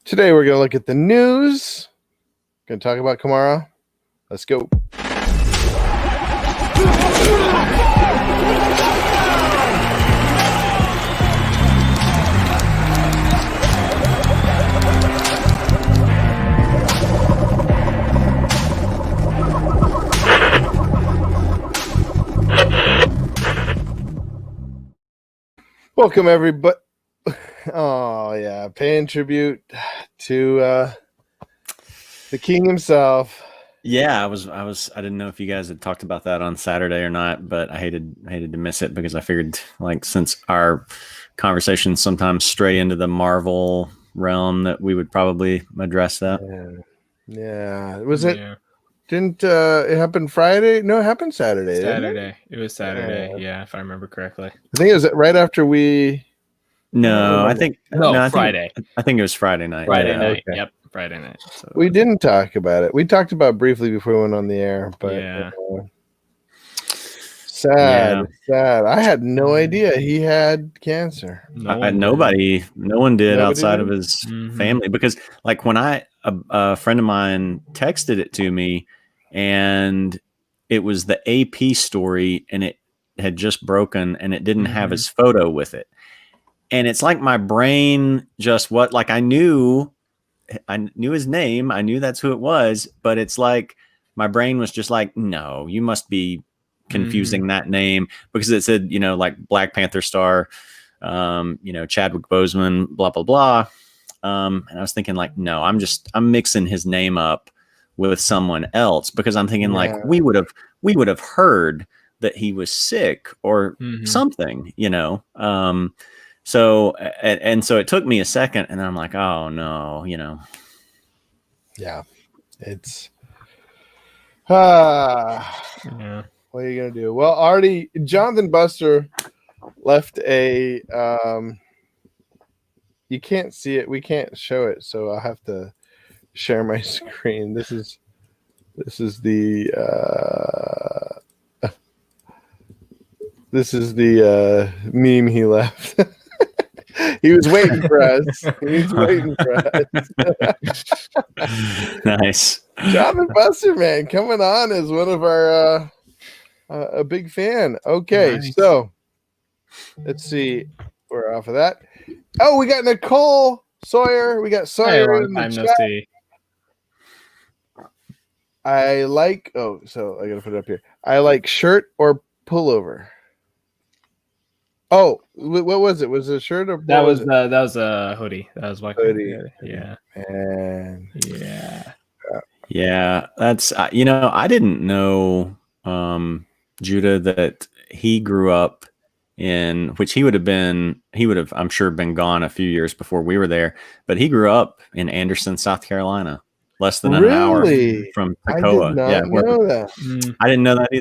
Today we're going to look at the news. Going to talk about Kamara. Let's go. Welcome everybody. Oh yeah, paying tribute to the king himself. Yeah, I didn't know if you guys had talked about that on Saturday or not, but I hated to miss it because I figured, like, since our conversations sometimes stray into the Marvel realm, that we would probably address that. Yeah. Was it? Didn't it happen Friday? No, it happened Saturday. Saturday. It was Saturday. Yeah, if I remember correctly. I think it was right after we. No, I think Friday. I think it was Friday night. Friday night. Okay. Yep, Friday night. So we didn't talk about it. We talked about it briefly before we went on the air, but yeah. Sad. I had no idea he had cancer. No one did outside of his family, because, like, when a friend of mine texted it to me, and it was the AP story, and it had just broken, and it didn't have his photo with it. And it's like my brain just I knew his name. I knew that's who it was, but it's like my brain was just like, no, you must be confusing that name, because it said, like Black Panther star, Chadwick Boseman, blah, blah, blah. And I was thinking, like, no, I'm mixing his name up with someone else, because I'm thinking, like, we would have heard that he was sick or something, So it took me a second, and I'm like, oh no, Yeah, it's What are you gonna do? Well, already Jonathan Buster left a you can't see it, we can't show it, so I'll have to share my screen. This is the meme he left. He was waiting for us. Nice. Jonathan Buster, man, coming on as one of our a big fan. Okay, nice. So let's see. We're off of that. Oh, we got Nicole Sawyer. We got Sawyer in the chat. I like. Oh, so I gotta put it up here. I like shirt or pullover. Oh, what was it? Was it a shirt or that was a hoodie? That was my hoodie. Yeah. Man. Yeah. That's I didn't know, Judah, that he grew up in, which he would have I'm sure been gone a few years before we were there, but he grew up in Anderson, South Carolina, less than an hour from Toccoa. I didn't know that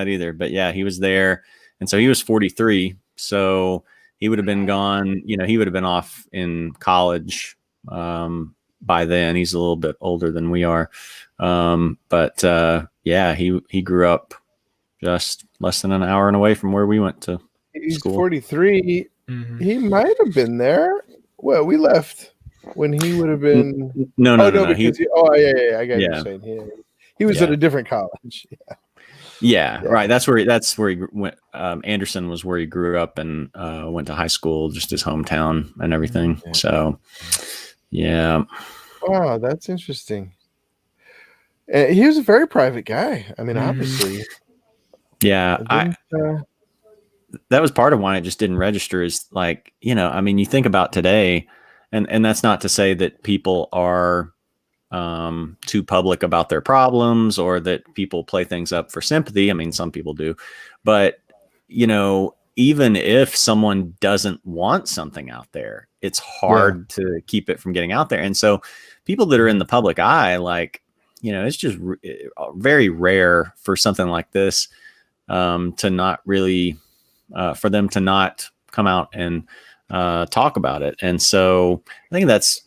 either. But yeah, he was there. And so he was 43. So he would have been gone, he would have been off in college by then. He's a little bit older than we are. But he grew up just less than an hour and away from where we went to He's school. 43. He might have been there. Well, we left when he would have been. No. I got you saying. He was at a different college. Yeah, right. That's where he went. Anderson was where he grew up and went to high school, just his hometown and everything. So, yeah. Wow, that's interesting. He was a very private guy. I mean, obviously. Yeah, that was part of why it just didn't register. Is like, you think about today, and that's not to say that people are too public about their problems, or that people play things up for sympathy. I mean, some people do, but even if someone doesn't want something out there, it's hard to keep it from getting out there. And so people that are in the public eye, like, it's just very rare for something like this to not really for them to not come out and talk about it. And so I think that's,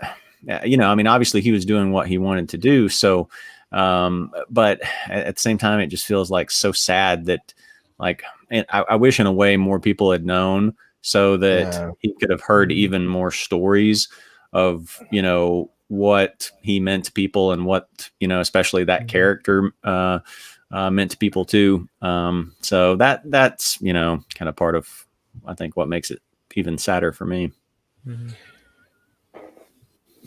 obviously he was doing what he wanted to do. So, but at the same time, it just feels like so sad that, like, and I wish in a way more people had known, so that he could have heard even more stories of, you know, what he meant to people and what, you know, especially that character meant to people too. So that's, you know, kind of part of, I think, what makes it even sadder for me.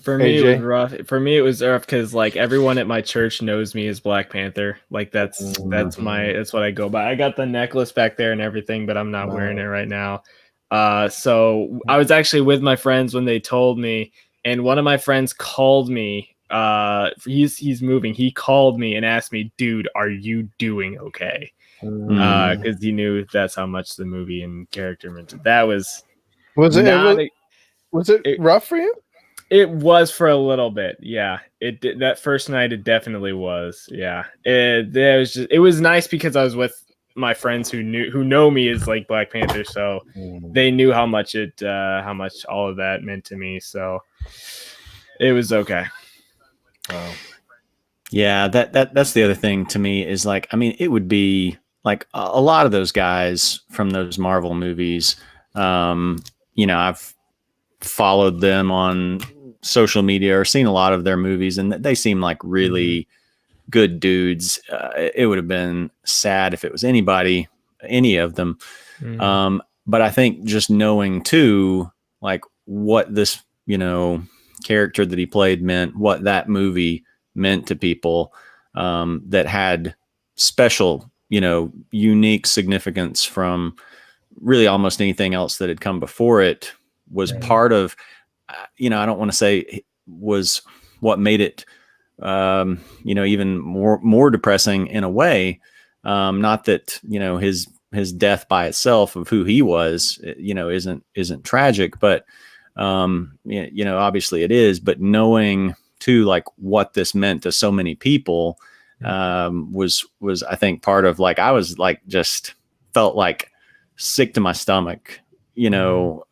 For me, AJ? it was rough. For me, it was rough because like everyone at my church knows me as Black Panther. Like that's what I go by. I got the necklace back there and everything, but I'm not wearing it right now. So I was actually with my friends when they told me, and one of my friends called me. He's moving. He called me and asked me, "Dude, are you doing okay?" Because he knew that's how much the movie and character meant. That was it rough for you? It was for a little bit, yeah. It did, that first night. It definitely was, yeah. It was nice because I was with my friends who know me as like Black Panther, so they knew how much all of that meant to me. So it was okay. Wow. Yeah, that's the other thing to me is like, I mean, it would be like a lot of those guys from those Marvel movies. You know, I've followed them on social media or seen a lot of their movies, and they seem like really good dudes. It would have been sad if it was any of them. But I think just knowing too, like what this, you know, character that he played meant, what that movie meant to people, that had special, you know, unique significance from really almost anything else that had come before it, was part of, you know, I don't want to say was what made it, you know, even more depressing in a way. Not that, you know, his death by itself of who he was, you know, isn't tragic, but, you know, obviously it is, but knowing too, like what this meant to so many people, was I think part of, like, I was like, just felt like sick to my stomach, you know,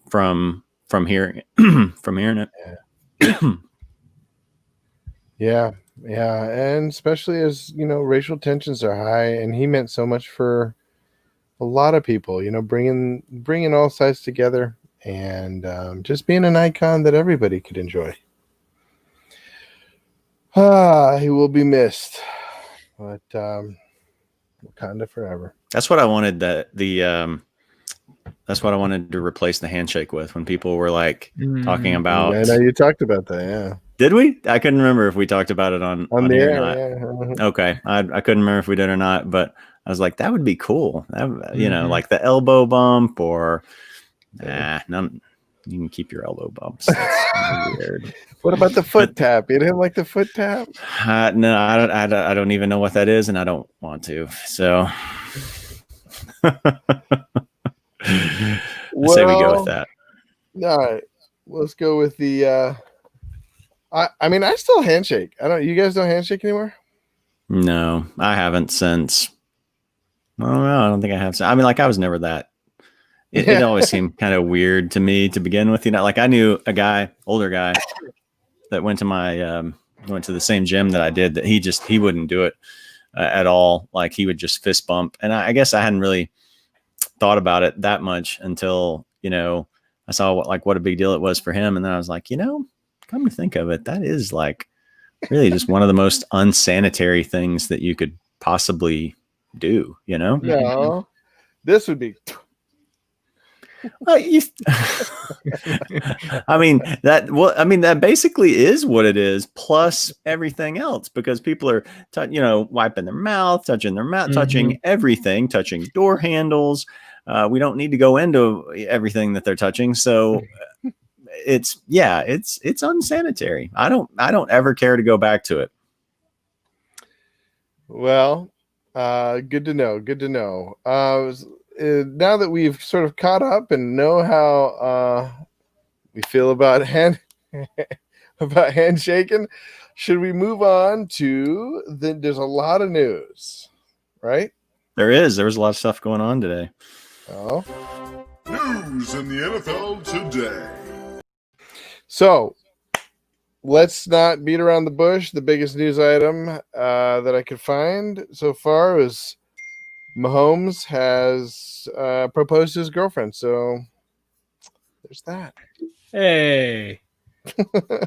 from hearing it. Yeah, and especially as, you know, racial tensions are high, and he meant so much for a lot of people, you know, bringing all sides together, and just being an icon that everybody could enjoy. He will be missed, but Wakanda forever. That's what I wanted. That's what I wanted to replace the handshake with, when people were like talking about. I know you talked about that. Yeah. Did we? I couldn't remember if we talked about it on the here air. or not. Yeah. Okay, I couldn't remember if we did or not, but I was like, that would be cool. You know, like the elbow bump, or none. You can keep your elbow bumps. That's weird. What about the foot tap? You didn't like the foot tap? No, I don't even know what that is, and I don't want to. So I say we go with that. All right, let's go with the. I mean, I still handshake. You guys don't handshake anymore? No, I haven't since. I don't know. I don't think I have. I mean, like, I was never that. It always seemed kind of weird to me to begin with. You know, like, I knew a older guy that went to the same gym that I did, that he wouldn't do it at all. Like, he would just fist bump. And I guess I hadn't really thought about it that much until, you know, I saw what a big deal it was for him. And then I was like, you know, come to think of it, that is like really just one of the most unsanitary things that you could possibly do, you know? No, this would be. I mean, that basically is what it is, plus everything else, because people are, you know, wiping their mouth, touching their mouth, touching everything, touching door handles. We don't need to go into everything that they're touching. So it's unsanitary. I don't ever care to go back to it. Well, good to know. Good to know. Now that we've sort of caught up and know how we feel about handshaking, should we move on to there's a lot of news, right? There was a lot of stuff going on today. Oh. News in the NFL today. So let's not beat around the bush. The biggest news item that I could find so far is Mahomes has proposed to his girlfriend. So there's that. Hey,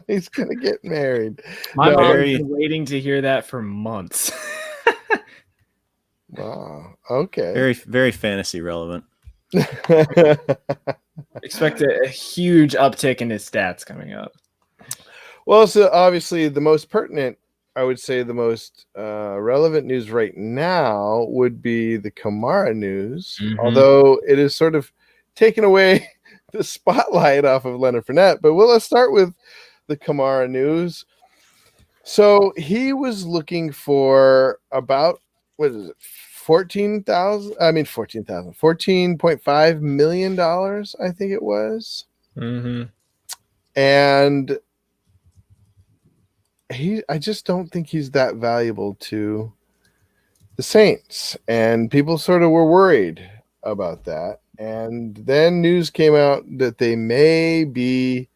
He's gonna get married. my No, mom's very- been waiting to hear that for months. Wow. Okay. Very, very fantasy relevant. Expect a huge uptick in his stats coming up. Well, so obviously the most pertinent, I would say the most relevant news right now would be the Kamara news, although it is sort of taken away the spotlight off of Leonard Fournette. But let's start with the Kamara news. So he was looking for about, what is it, $14.5 million, I think it was. And I just don't think he's that valuable to the Saints. And people sort of were worried about that. And then news came out that they may be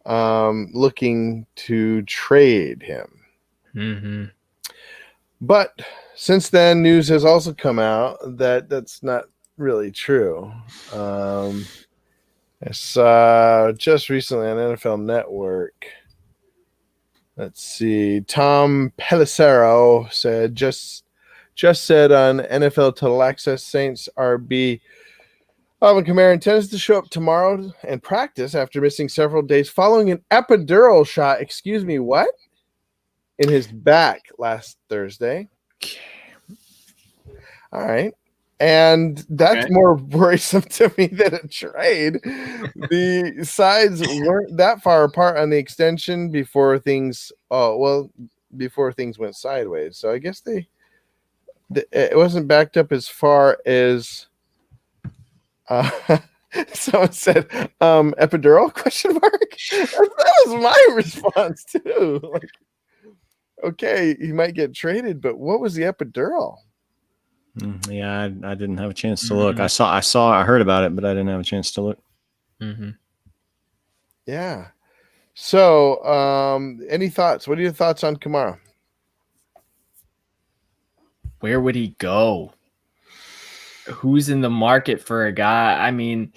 looking to trade him. But since then, news has also come out that that's not really true. I saw just recently on NFL Network. Let's see. Tom Pelissero said just said on NFL Total Access, Saints RB Alvin Kamara intends to show up tomorrow and practice after missing several days following an epidural shot. Excuse me, what? In his back last Thursday. All right. And that's more worrisome to me than a trade. The sides weren't that far apart on the extension before things went sideways. So I guess it wasn't backed up as far as someone said epidural question mark. That was my response too. Like, okay, he might get traded, but what was the epidural? Yeah, I didn't have a chance to look. I heard about it, but I didn't have a chance to look. Yeah. So, any thoughts? What are your thoughts on Kamara? Where would he go? Who's in the market for a guy? I mean,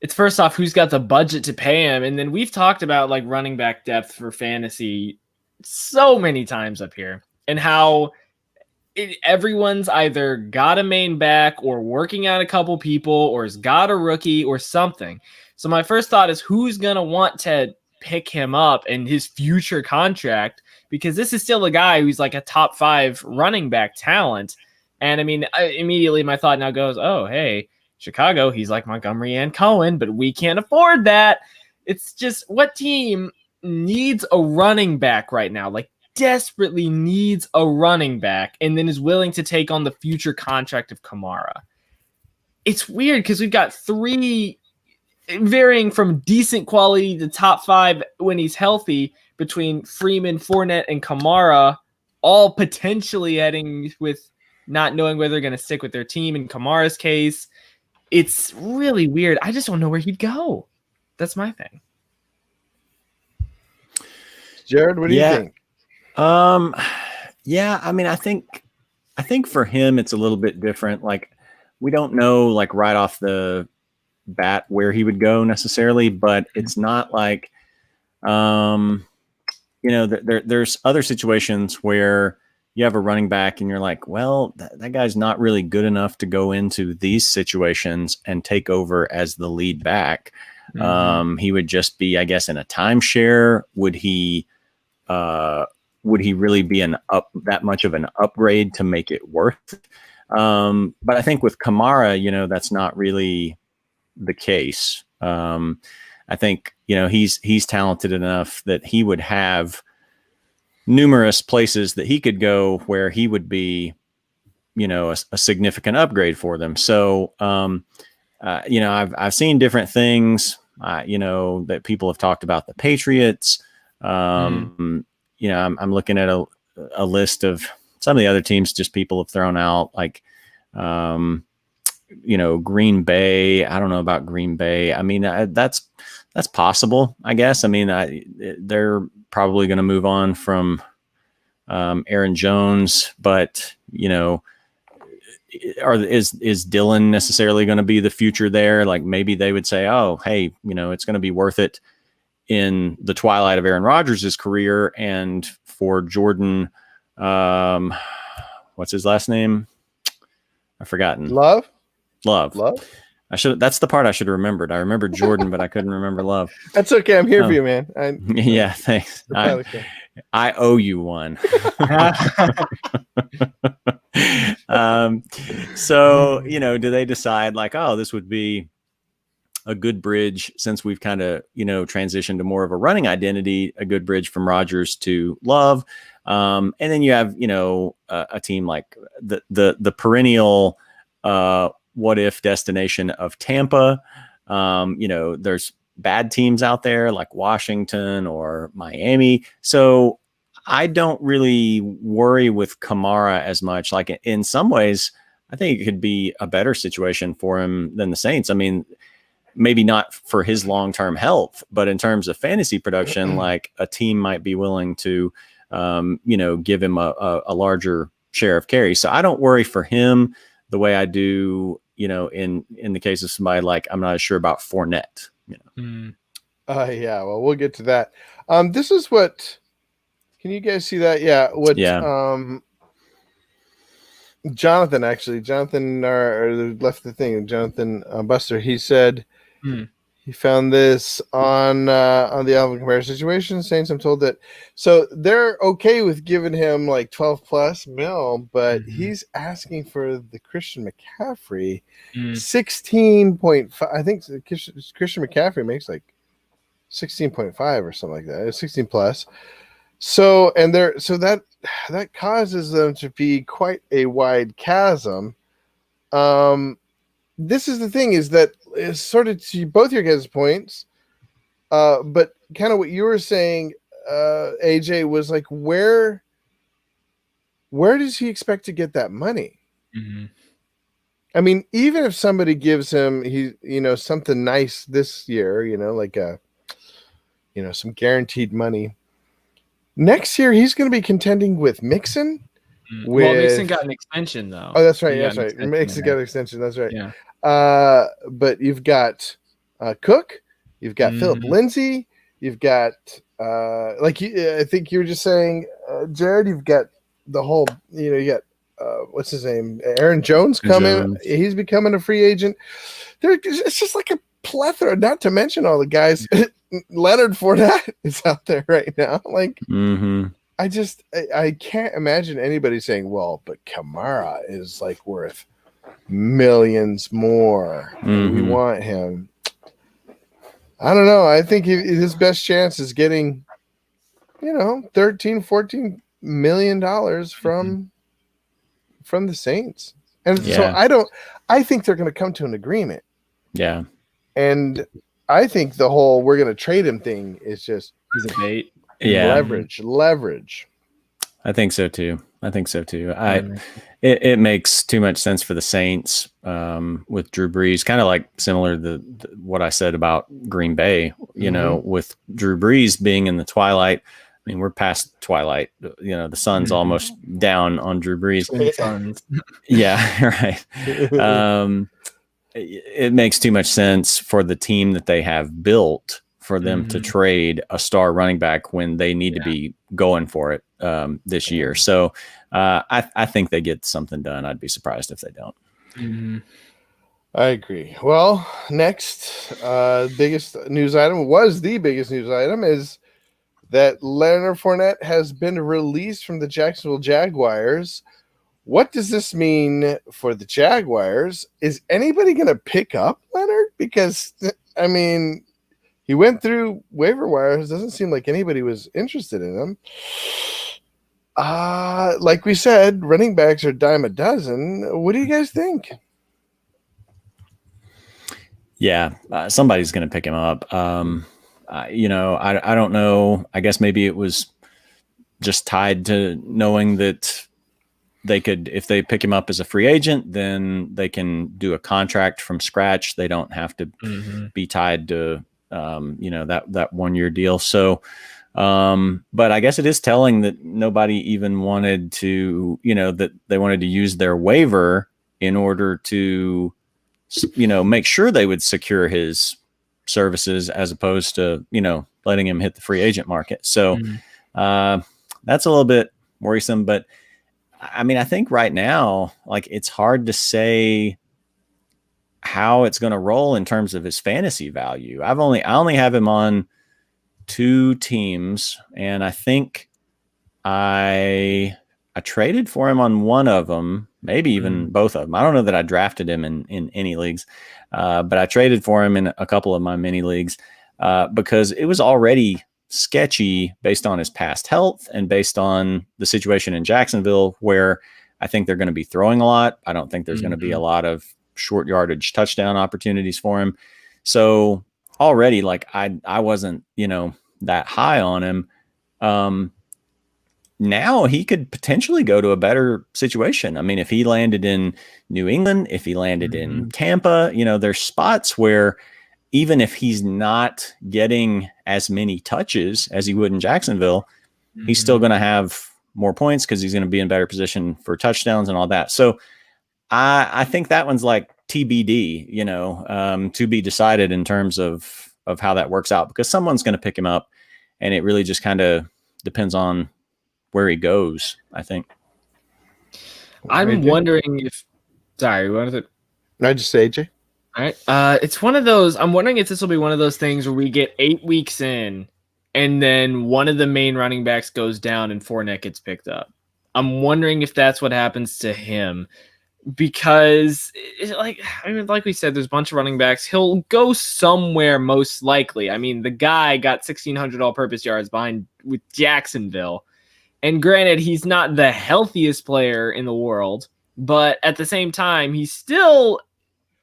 it's first off, who's got the budget to pay him? And then we've talked about like running back depth for fantasy so many times up here, and how everyone's either got a main back or working out a couple people or has got a rookie or something. So my first thought is who's going to want to pick him up in his future contract, because this is still a guy who's like a top 5 running back talent. And I mean, immediately my thought now goes, oh, hey, Chicago, he's like Montgomery and Cohen, but we can't afford that. It's just, what team needs a running back right now? Like, desperately needs a running back and then is willing to take on the future contract of Kamara. It's weird because we've got 3 varying from decent quality to top 5 when he's healthy between Freeman, Fournette, and Kamara, all potentially heading with not knowing whether they're going to stick with their team in Kamara's case. It's really weird. I just don't know where he'd go. That's my thing. Jared, what do you think? Yeah, I mean, I think for him, it's a little bit different. Like, we don't know, like, right off the bat where he would go necessarily, but it's not like, there's other situations where you have a running back and you're like, well, that guy's not really good enough to go into these situations and take over as the lead back. He would just be, I guess, in a timeshare. Would he really be that much of an upgrade to make it worth it? But I think with Kamara, that's not really the case. I think, he's talented enough that he would have numerous places that he could go where he would be, a significant upgrade for them. So, I've seen different things, that people have talked about the Patriots. I'm looking at a list of some of the other teams just people have thrown out, like, Green Bay. I don't know about Green Bay. I mean, that's possible, I guess. I mean, they're probably going to move on from Aaron Jones, but, is Dillon necessarily going to be the future there? Like, maybe they would say, oh, hey, it's going to be worth it in the twilight of Aaron Rodgers' career, and for Jordan, what's his last name? I've forgotten. Love. That's the part I should have remembered. I remembered Jordan, but I couldn't remember Love. That's okay. I'm here for you, man. Yeah, thanks. I owe you one. So, do they decide like, oh, this would be a good bridge, since we've kind of, transitioned to more of a running identity, a good bridge from Rodgers to Love. And then you have, a team like the perennial what if destination of Tampa. There's bad teams out there like Washington or Miami. So I don't really worry with Kamara as much. Like in some ways, I think it could be a better situation for him than the Saints. I mean, maybe not for his long-term health, but in terms of fantasy production, like a team might be willing to, give him a larger share of carries. So I don't worry for him the way I do, in the case of somebody like, I'm not as sure about Fournette. Yeah, well, we'll get to that. This is what. Can you guys see that? Yeah. Jonathan left the thing. Jonathan Buster. He said he found this on the Alvin Kamara situation. Saints, I'm told that. So they're okay with giving him like 12 plus mil, but he's asking for the Christian McCaffrey 16.5. I think Christian McCaffrey makes like 16.5 or something like that. It's 16 plus. So that causes them to be quite a wide chasm. This is the thing, is that it's sort of to both your guys' points, but kind of what you were saying, AJ, was like, where does he expect to get that money? I mean, even if somebody gives him something nice this year, like some guaranteed money. Next year, he's going to be contending with Mixon. Well, Mixon got an extension, though. Oh, that's right. That's right. Mixon got an extension. That's right. Yeah. But you've got Cook. You've got Philip Lindsay. You've got, I think you were just saying, Jared, you've got the whole, you got, what's his name? Aaron Jones coming. He's becoming a free agent. It's just like a plethora, not to mention all the guys. Leonard Fournette is out there right now. Like, I can't imagine anybody saying, well, but Kamara is like worth millions more. We want him. I don't know. I think his best chance is getting, $13-14 million from the Saints. And so I think they're going to come to an agreement. Yeah. And I think the whole we're going to trade him thing is just he's a bait. Yeah. Leverage. I think so too. It makes too much sense for the Saints with Drew Brees, kind of like similar to what I said about Green Bay, with Drew Brees being in the twilight. I mean, we're past twilight, the sun's almost down on Drew Brees. Yeah, right. It makes too much sense for the team that they have built for them to trade a star running back when they need to be going for it this year. So I think they get something done. I'd be surprised if they don't. I agree. Well, next biggest news item is that Leonard Fournette has been released from the Jacksonville Jaguars. What does this mean for the Jaguars? Is anybody going to pick up Leonard? Because, I mean, he went through waiver wires. Doesn't seem like anybody was interested in him. Like we said, running backs are dime a dozen. What do you guys think? Yeah, somebody's going to pick him up. I don't know. I guess maybe it was just tied to knowing that they could, if they pick him up as a free agent, then they can do a contract from scratch. They don't have to be tied to, that 1 year deal. So, but I guess it is telling that nobody even wanted to, that they wanted to use their waiver in order to, make sure they would secure his services, as opposed to, letting him hit the free agent market. So that's a little bit worrisome. But I mean, I think right now, like, it's hard to say how it's going to roll in terms of his fantasy value. I only have him on 2 teams, and I think I traded for him on one of them, maybe even both of them. I don't know that I drafted him in any leagues, but I traded for him in a couple of my mini leagues because it was already sketchy based on his past health and based on the situation in Jacksonville, where I think they're going to be throwing a lot. I don't think there's going to be a lot of short yardage touchdown opportunities for him. So already, like, I wasn't, that high on him. Now he could potentially go to a better situation. I mean, if he landed in New England, if he landed in Tampa, there's spots where even if he's not getting as many touches as he would in Jacksonville, he's still going to have more points because he's going to be in better position for touchdowns and all that. So I think that one's like TBD, to be decided in terms of how that works out, because someone's going to pick him up, and it really just kind of depends on where he goes, I think. I'm wondering if, sorry, what is it? I just say AJ. All right. It's one of those, I'm wondering if this will be one of those things where we get 8 weeks in and then one of the main running backs goes down and Fournette gets picked up. I'm wondering if that's what happens to him, because like we said, there's a bunch of running backs. He'll go somewhere most likely. I mean, the guy got 1,600 all-purpose yards with Jacksonville. And granted, he's not the healthiest player in the world, but at the same time, he's still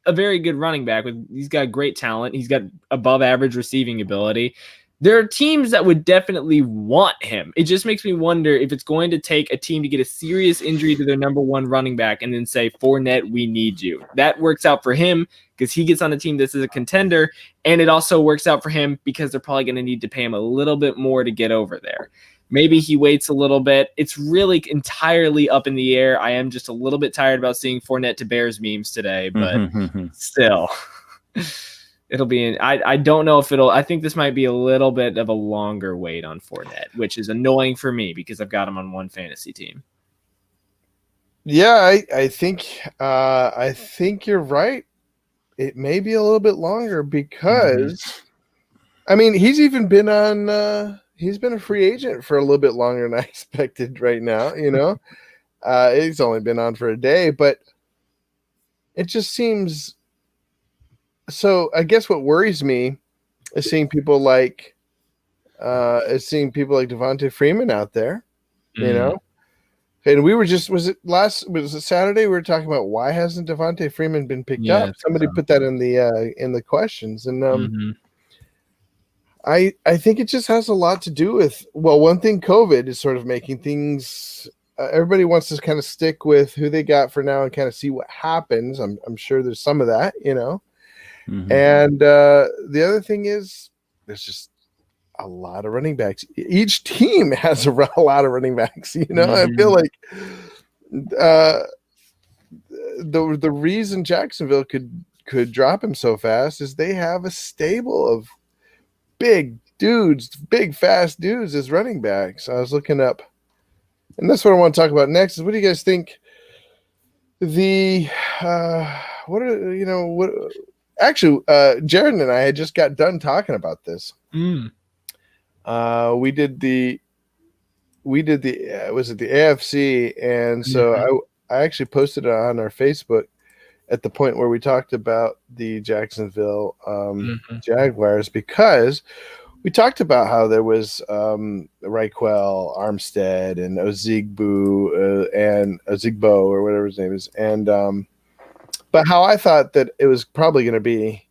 a very good running back. He's got great talent. He's got above average receiving ability. There are teams that would definitely want him. It just makes me wonder if it's going to take a team to get a serious injury to their number one running back and then say, Fournette, we need you. That works out for him because he gets on a team that's a contender, and it also works out for him because they're probably going to need to pay him a little bit more to get over there. Maybe he waits a little bit. It's really entirely up in the air. I am just a little bit tired about seeing Fournette to Bears memes today, but still, it'll be. I don't know if it'll. I think this might be a little bit of a longer wait on Fournette, which is annoying for me because I've got him on one fantasy team. Yeah, I think you're right. It may be a little bit longer because, I mean, he's even been on. He's been a free agent for a little bit longer than I expected right now, He's only been on for a day, but it just seems so. I guess what worries me is seeing people like Devontae Freeman out there, And we were just was it Saturday we were talking about why hasn't Devontae Freeman been picked up? Somebody put that in the questions, and I think it just has a lot to do with, well, one thing, COVID is sort of making things. Everybody wants to kind of stick with who they got for now and kind of see what happens. I'm sure there's some of that, And the other thing is there's just a lot of running backs. Each team has a lot of running backs. I feel like the reason Jacksonville could drop him so fast is they have a stable of big fast dudes as running backs. I was looking up, and that's what I want to talk about next. Is what do you guys think? Jared and I had just got done talking about this. We did the was it the AFC, and so I actually posted it on our Facebook at the point where we talked about the Jacksonville Jaguars, because we talked about how there was Raquel Armstead and Ozigbo or whatever his name is, and but how I thought that it was probably going to be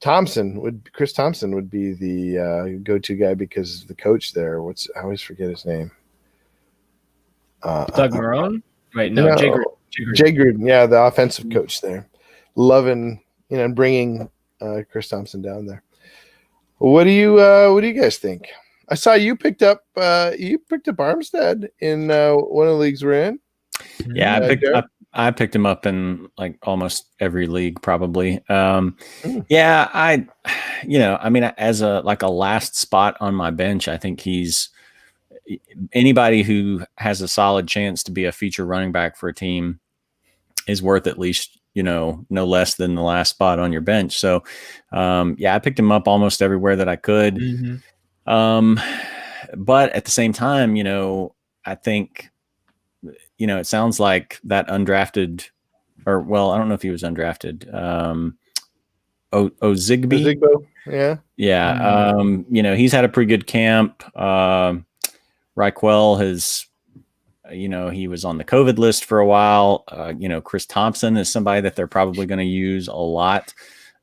Chris Thompson would be the go-to guy because the coach there. I always forget his name. Doug Marrone? Right? No, Jay Gruden. Jay Gruden, yeah, the offensive coach there, loving bringing Chris Thompson down there. What do you guys think? I saw you picked up Armstead in one of the leagues we're in. Yeah, I picked him up in like almost every league, probably. Yeah, I mean, as a last spot on my bench, I think he's anybody who has a solid chance to be a feature running back for a team is worth at least, no less than the last spot on your bench. So, I picked him up almost everywhere that I could. But at the same time, I think, it sounds like that undrafted, or well, I don't know if he was undrafted. Ozigbo. Yeah. Yeah. He's had a pretty good camp. Raquel has, he was on the COVID list for a while. Chris Thompson is somebody that they're probably going to use a lot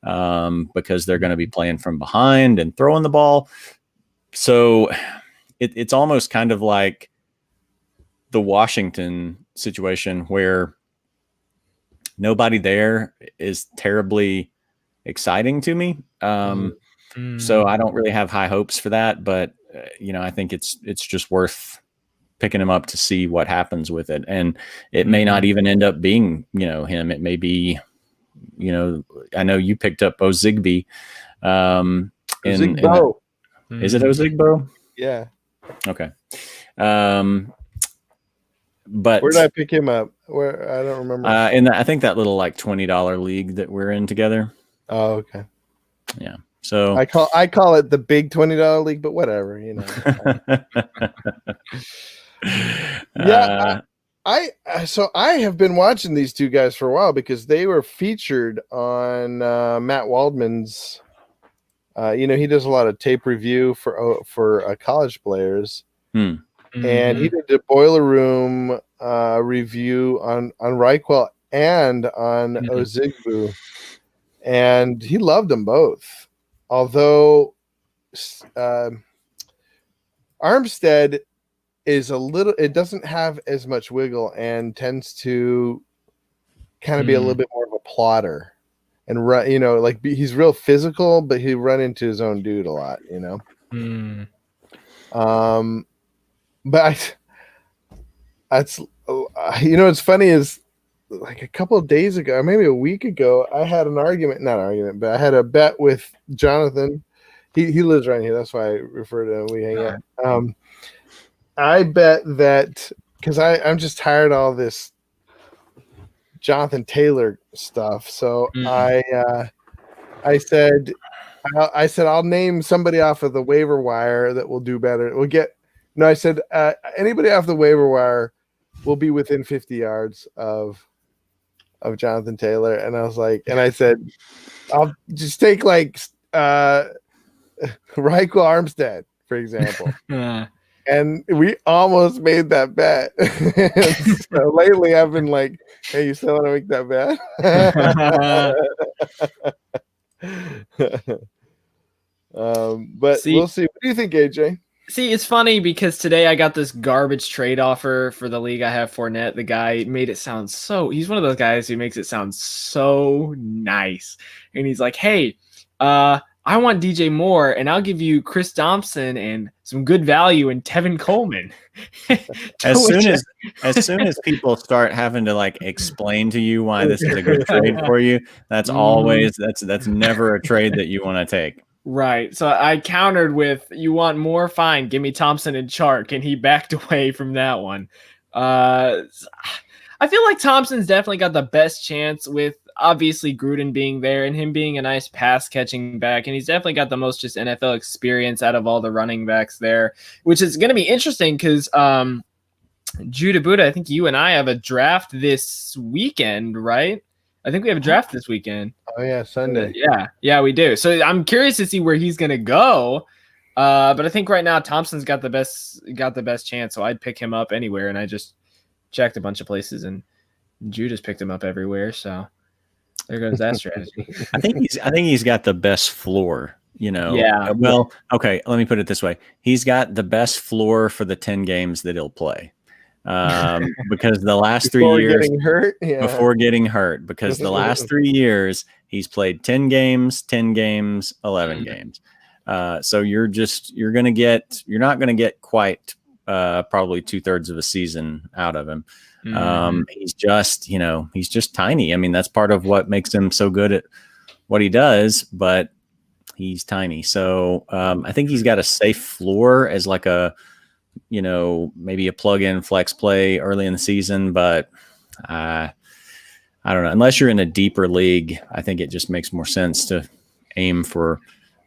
because they're going to be playing from behind and throwing the ball. So it's almost kind of like the Washington situation where nobody there is terribly exciting to me. So I don't really have high hopes for that, but I think it's just worth picking him up to see what happens with it. And it may not even end up being, him. It may be, I know you picked up Ozigbo. Ozigbo. Is it Ozigbo? Yeah. Okay. But where did I pick him up? Where I don't remember. I think that little like $20 league that we're in together. Oh, okay. Yeah. So I call it the big $20 league, but whatever, Yeah. So I have been watching these two guys for a while because they were featured on Matt Waldman's. He does a lot of tape review for college players. And he did a boiler room review on Raquel and on Ozigbo, and he loved them both. Although Armstead is it doesn't have as much wiggle and tends to kind of be a little bit more of a plotter and run. He's real physical, but he run into his own dude a lot. But what's funny is like a couple of days ago, maybe a week ago, I had not argument, but I had a bet with Jonathan. He lives right here. That's why I refer to him. We hang out. I bet that because I'm just tired of all this Jonathan Taylor stuff. So I said I'll name somebody off of the waiver wire that will do better. I said anybody off the waiver wire will be within 50 yards of Jonathan Taylor. And I was like, and I said, I'll just take like Raquel Armstead, for example. And we almost made that bet. So lately I've been like, hey, you still want to make that bet? But we'll see. What do you think, AJ? See, it's funny because today I got this garbage trade offer for the league I have Fournette. The guy made it sound he's one of those guys who makes it sound so nice. And he's like, hey, I want DJ Moore and I'll give you Chris Thompson and some good value in Tevin Coleman. As soon as people start having to like explain to you why this is a good trade for you, that's never a trade that you want to take. Right. So I countered with, you want more? Fine. Give me Thompson and Chark. And he backed away from that one. I feel like Thompson's definitely got the best chance with obviously Gruden being there and him being a nice pass catching back. And he's definitely got the most just NFL experience out of all the running backs there, which is going to be interesting because Judah Buddha, I think you and I have a draft this weekend, right? I think we have a draft this weekend. Oh yeah, Sunday. Yeah, we do. So I'm curious to see where he's going to go. But I think right now Thompson's got the best chance, so I'd pick him up anywhere. And I just checked a bunch of places, and Judah's picked him up everywhere. So there goes that strategy. I think he's got the best floor. Yeah. Well, okay. Let me put it this way: he's got the best floor for the 10 games that he'll play. Because the last 3 years before getting hurt, because the last 3 years he's played 10 games, 11 games. So you're not going to get quite probably 2/3 of a season out of him. Mhm. He's just tiny. I mean, that's part of what makes him so good at what he does, but he's tiny. So I think he's got a safe floor as like a, maybe a plug-in flex play early in the season, but I don't know. Unless you're in a deeper league, I think it just makes more sense to aim for,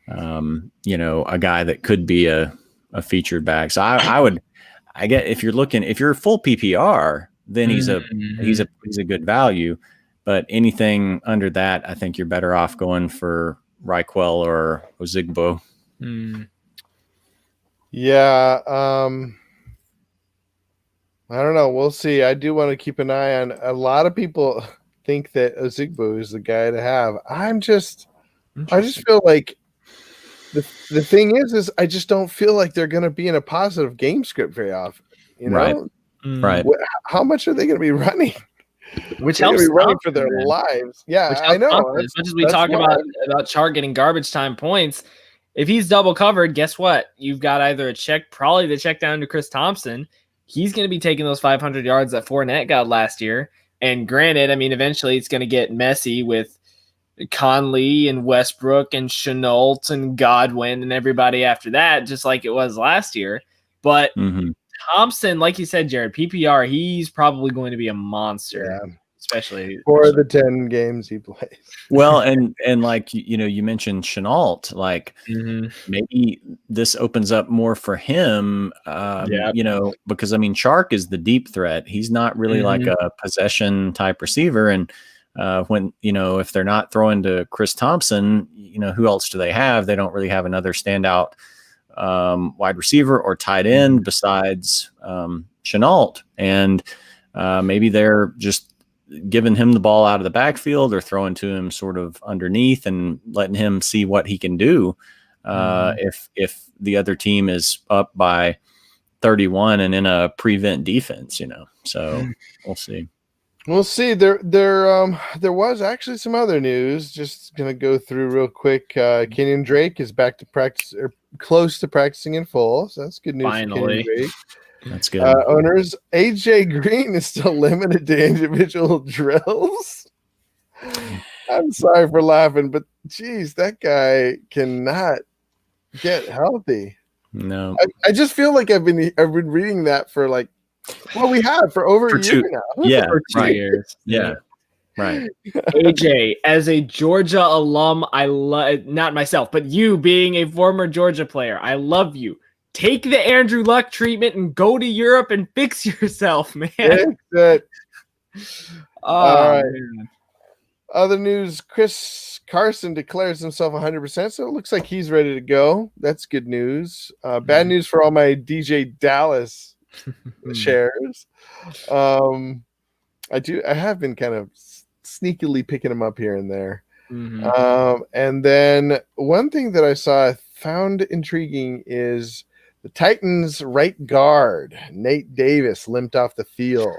a guy that could be a featured back. So I get if you're full PPR, then he's a good value. But anything under that, I think you're better off going for Reichwell or Ozigbo. Yeah. I don't know. We'll see. I do want to keep an eye on. A lot of people think that Ozigbo is the guy to have. I just feel like the thing is I just don't feel like they're going to be in a positive game script very often. Right. How much are they going to be running? Which They're helps gonna be running for Thompson, their man. lives. Yeah, Which I know. Thompson. As much as we talk about Chart getting garbage time points, if he's double covered, guess what? You've got either probably the check down to Chris Thompson. He's going to be taking those 500 yards that Fournette got last year. And granted, I mean, eventually it's going to get messy with Conley and Westbrook and Chenault and Godwin and everybody after that, just like it was last year. But Thompson, like you said, Jared, PPR, he's probably going to be a monster, especially for the 10 games he plays. Well, and like, you mentioned Chenault, like maybe this opens up more for him, because I mean, Chark is the deep threat. He's not really like a possession type receiver. And when, if they're not throwing to Chris Thompson, who else do they have? They don't really have another standout wide receiver or tight end besides Chenault. And maybe they're just giving him the ball out of the backfield or throwing to him sort of underneath and letting him see what he can do if the other team is up by 31 and in a prevent defense, So we'll see. We'll see. There was actually some other news. Just gonna go through real quick. Kenyon Drake is back to practice or close to practicing in full, so that's good news. Finally, for Kenyon Drake. That's good. Owners, AJ Green is still limited to individual drills. I'm sorry for laughing, but geez, that guy cannot get healthy. No, I just feel like I've been reading that for like. Well, we have for over a year now. Yeah, for 2 years. Yeah, right. AJ, as a Georgia alum, I love not myself, but you being a former Georgia player, I love you. Take the Andrew Luck treatment and go to Europe and fix yourself, man. Fix it. All right. Man. Other news: Chris Carson declares himself 100%, so it looks like he's ready to go. That's good news. Bad news for all my DJ Dallas shares. I have been kind of sneakily picking them up here and there. And then one thing that I found intriguing is the Titans right guard Nate Davis limped off the field,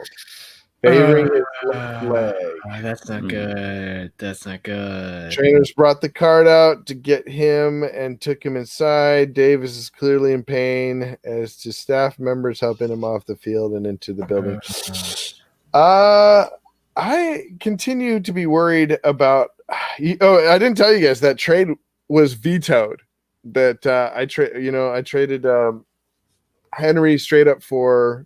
favoring his left leg. That's not good. That's not good. Trainers brought the cart out to get him and took him inside. Davis is clearly in pain, as to staff members helping him off the field and into the building. I continue to be worried about. Oh, I didn't tell you guys that trade was vetoed. That I traded Henry straight up for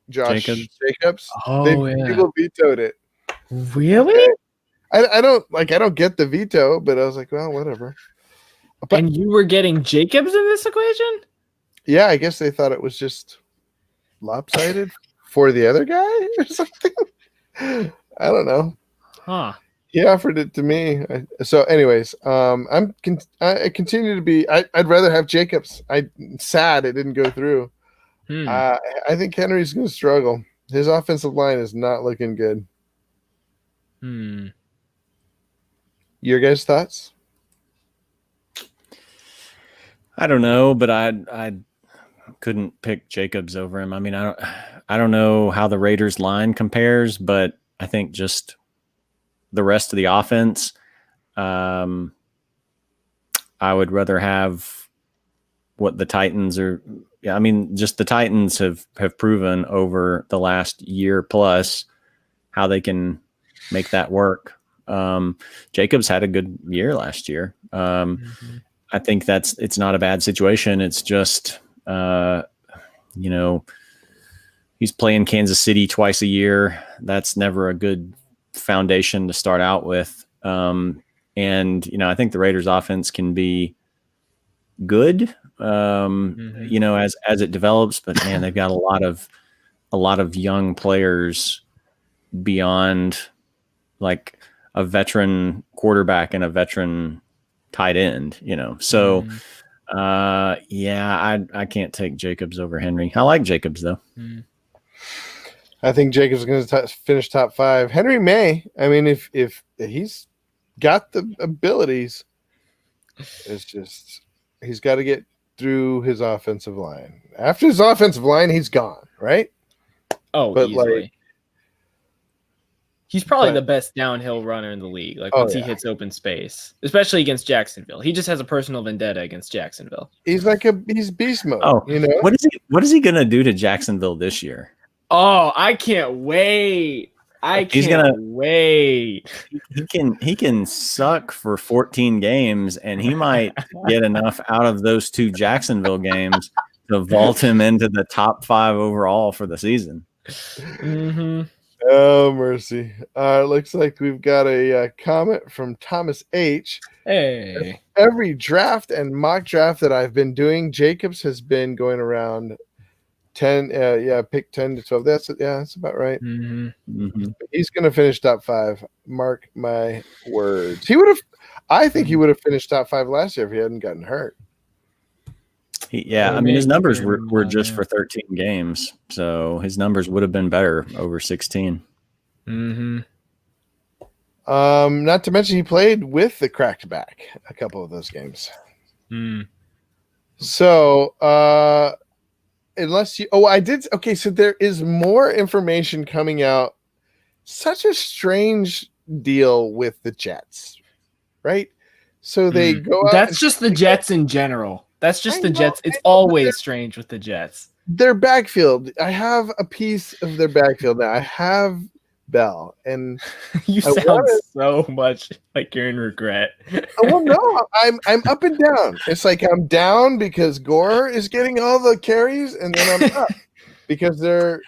Josh Jacobs. People vetoed it. Really? Okay. I don't get the veto, but I was like, well, whatever. But, and you were getting Jacobs in this equation? Yeah, I guess they thought it was just lopsided for the other guy or something. I don't know. Huh. He offered it to me. So, anyways, I continue to be. I'd rather have Jacobs. I'm sad it didn't go through. I think Henry's going to struggle. His offensive line is not looking good. Your guys' thoughts? I don't know, but I couldn't pick Jacobs over him. I mean, I don't know how the Raiders line compares, but I think just the rest of the offense, I would rather have what the Titans are yeah, I mean, just the Titans have proven over the last year plus how they can make that work. Jacobs had a good year last year. I think it's not a bad situation. It's just, he's playing Kansas City twice a year. That's never a good foundation to start out with. And, I think the Raiders offense can be good, as it develops, but man, they've got a lot of young players beyond like a veteran quarterback and a veteran tight end, so I can't take Jacobs over Henry. I like Jacobs though. I think Jacobs is going to finish top 5. Henry may. I mean, if he's got the abilities, it's just he's got to get through his offensive line. After his offensive line, he's gone, right? Oh, but easily. He's probably the best downhill runner in the league. Like once he hits open space, especially against Jacksonville, he just has a personal vendetta against Jacksonville. He's he's beast mode. Oh, what is he gonna do to Jacksonville this year? Oh, I can't wait. He can suck for 14 games, and he might get enough out of those 2 Jacksonville games to vault him into the top 5 overall for the season. Mm-hmm. Oh, mercy. Looks like we've got a comment from Thomas H. Hey. Every draft and mock draft that I've been doing, Jacobs has been going around 10. Pick 10 to 12. That's about right. Mm-hmm. Mm-hmm. He's going to finish top 5. Mark my words. I think he would have finished top 5 last year if he hadn't gotten hurt. I mean, his numbers were just for 13 games, so his numbers would have been better over 16. Mm-hmm. Not to mention he played with the cracked back a couple of those games. So, unless you, I did. Okay, so there is more information coming out. Such a strange deal with the Jets, right? So they go out. That's just the Jets in general. That's just the Jets. It's always strange with the Jets. Their backfield. I have a piece of their backfield now. I have Bell, and you sound so much like you're in regret. Well, no, I'm up and down. It's like I'm down because Gore is getting all the carries, and then I'm up because they're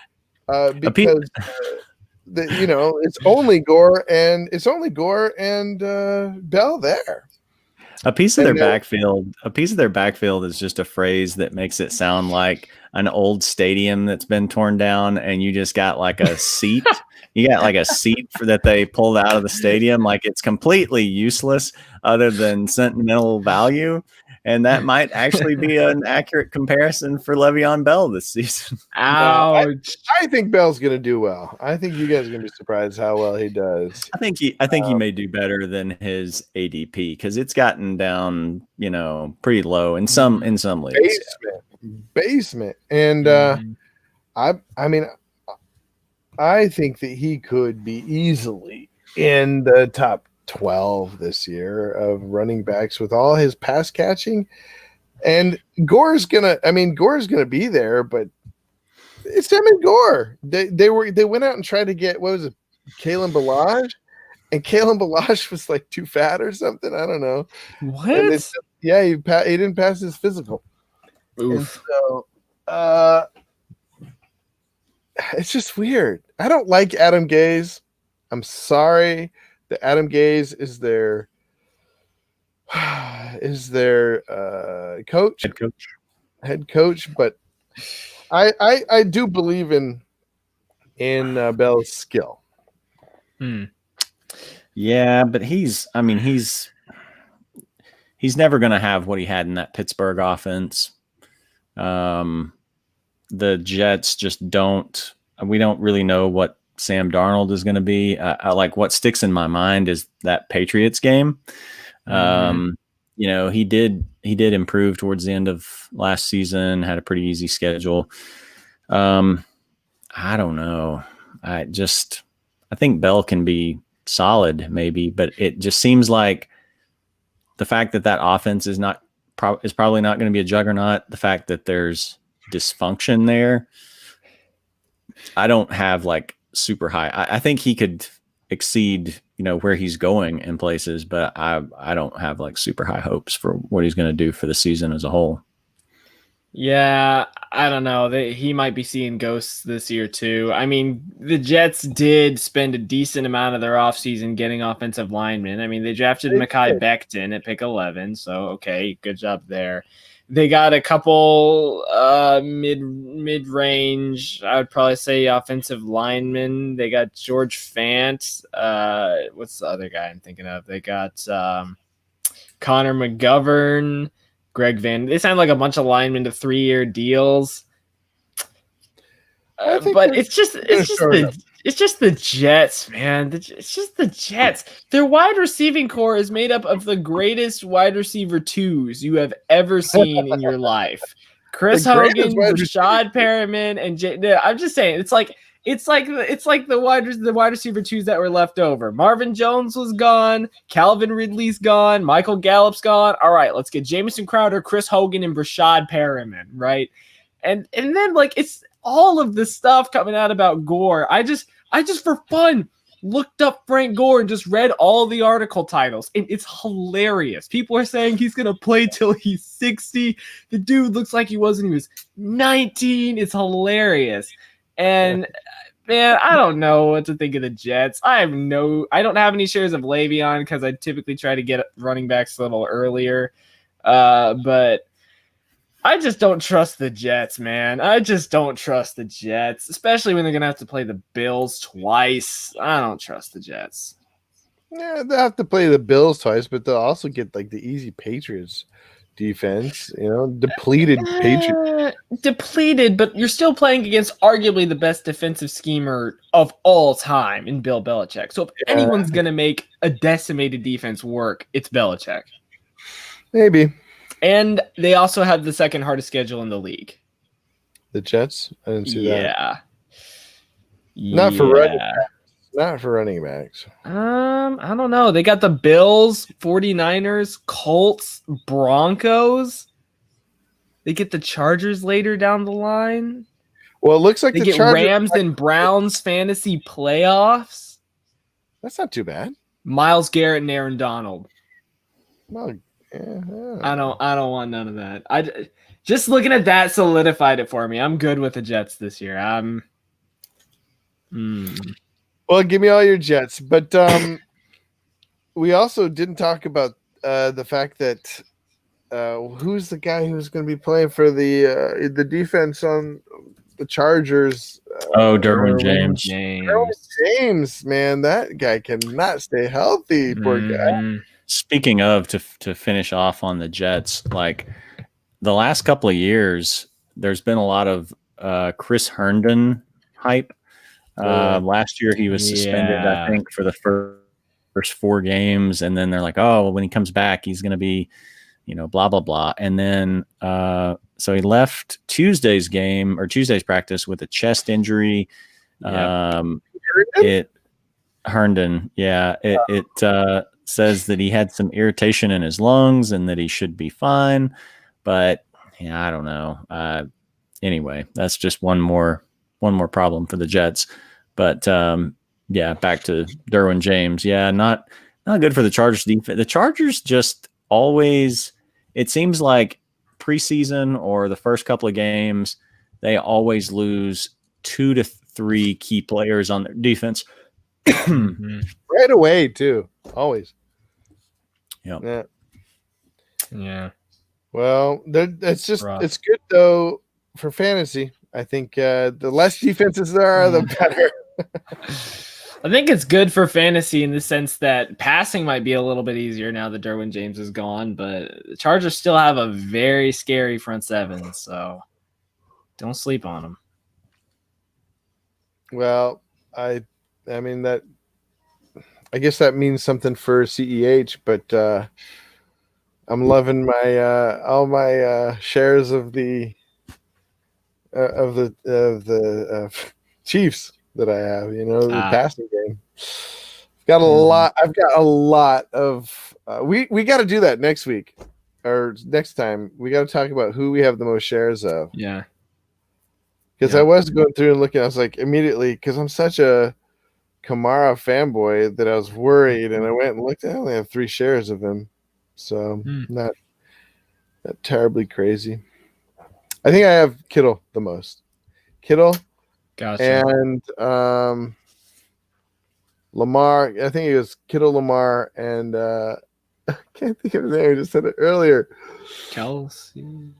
it's only Gore and Bell there. A piece of their backfield is just a phrase that makes it sound like an old stadium that's been torn down, and you just got like a seat. You got like a seat that they pulled out of the stadium. Like it's completely useless other than sentimental value. And that might actually be an accurate comparison for Le'Veon Bell this season. Ouch. I think Bell's going to do well. I think you guys are going to be surprised how well he does. I think he may do better than his ADP because it's gotten down, pretty low in some leagues. Basement. And I think that he could be easily in the top 12 this year of running backs with all his pass catching, and Gore's gonna be there, but it's him and Gore. They went out and tried to get, what was it, Kalen Ballage, and Kalen Ballage was like too fat or something. I don't know. What? He didn't pass his physical. Oof. And so it's just weird. I don't like Adam Gase. I'm sorry. The Adam Gase is their head coach, but I do believe in Bell's skill. Yeah, but he's never going to have what he had in that Pittsburgh offense. The Jets just don't. We don't really know what Sam Darnold is going to be. Like what sticks in my mind is that Patriots game. He did improve towards the end of last season, had a pretty easy schedule. I don't know. I think Bell can be solid maybe, but it just seems like the fact that offense is probably not going to be a juggernaut. The fact that there's dysfunction there. I don't have like super high. I think he could exceed, where he's going in places, but I don't have like super high hopes for what he's going to do for the season as a whole. Yeah, I don't know. He might be seeing ghosts this year too. I mean, the Jets did spend a decent amount of their offseason getting offensive linemen. I mean, they drafted Mekhi Becton at pick 11, so okay, good job there. They got a couple mid-range, I would probably say, offensive linemen. They got George Fant. What's the other guy I'm thinking of? They got Connor McGovern. Greg Van. They signed like a bunch of linemen to 3-year deals. But it's just the Jets, man. It's just the Jets. Their wide receiving core is made up of the greatest wide receiver twos you have ever seen in your life. Chris Hogan, Rashad Perriman, and I'm just saying, it's like the wide receiver twos that were left over. Marvin Jones was gone. Calvin Ridley's gone. Michael Gallup's gone. All right, let's get Jamison Crowder, Chris Hogan, and Rashad Perriman, right? And then like it's all of the stuff coming out about Gore. I just for fun looked up Frank Gore and just read all the article titles, and it's hilarious. People are saying he's gonna play till he's 60. The dude looks like he was when he was 19. It's hilarious. And man, I don't know what to think of the Jets. I don't have any shares of Le'Veon because I typically try to get running backs a little earlier. But I just don't trust the Jets, man. I just don't trust the Jets, especially when they're gonna have to play the Bills twice. I don't trust the Jets. Yeah, they'll have to play the Bills twice, but they'll also get like the easy Patriots defense, depleted Patriots. Depleted, but you're still playing against arguably the best defensive schemer of all time in Bill Belichick. So if anyone's going to make a decimated defense work, it's Belichick. Maybe. And they also have the second hardest schedule in the league. The Jets? I didn't see that. Yeah. Not for running backs. I don't know. They got the Bills, 49ers, Colts, Broncos. They get the Chargers later down the line. Well, it looks like they get Rams and Browns fantasy playoffs. That's not too bad. Myles Garrett and Aaron Donald. Well, yeah. I don't want none of that. I just looking at that solidified it for me. I'm good with the Jets this year. Well, give me all your Jets, but we also didn't talk about the fact that who's the guy who's going to be playing for the defense on the Chargers? Derwin James. Derwin James, man, that guy cannot stay healthy. Poor guy. Speaking of, to finish off on the Jets, like the last couple of years, there's been a lot of Chris Herndon hype. Last year he was suspended, I think, for the first 4 games, and then they're like, oh, well, when he comes back, he's going to be, blah blah blah. And then so he left Tuesday's practice with a chest injury. Herndon, it says that he had some irritation in his lungs and that he should be fine, but I don't know. Anyway, that's just one more problem for the Jets. But back to Derwin James. Yeah, not good for the Chargers defense. The Chargers just always, it seems like preseason or the first couple of games, they always lose 2 to 3 key players on their defense. Right away, too. Always. Yeah. Well, it's good though for fantasy. I think the less defenses there are, the better. I think it's good for fantasy in the sense that passing might be a little bit easier now that Derwin James is gone, but the Chargers still have a very scary front seven, so don't sleep on them. Well, I mean that. I guess that means something for CEH, but I'm loving my all my shares of the Chiefs that I have. The passing game. I've got a lot of. We got to do that next week or next time. We got to talk about who we have the most shares of. Yeah. Because I was going through and looking, I was like, immediately, because I'm such a Kamara fanboy that I was worried, and I went and looked. I only have 3 shares of him, so not terribly crazy. I think I have Kittle the most. Kittle, Gotcha. and Lamar. I think it was Kittle, Lamar, and I can't think of his name. I just said it earlier. Kelsey.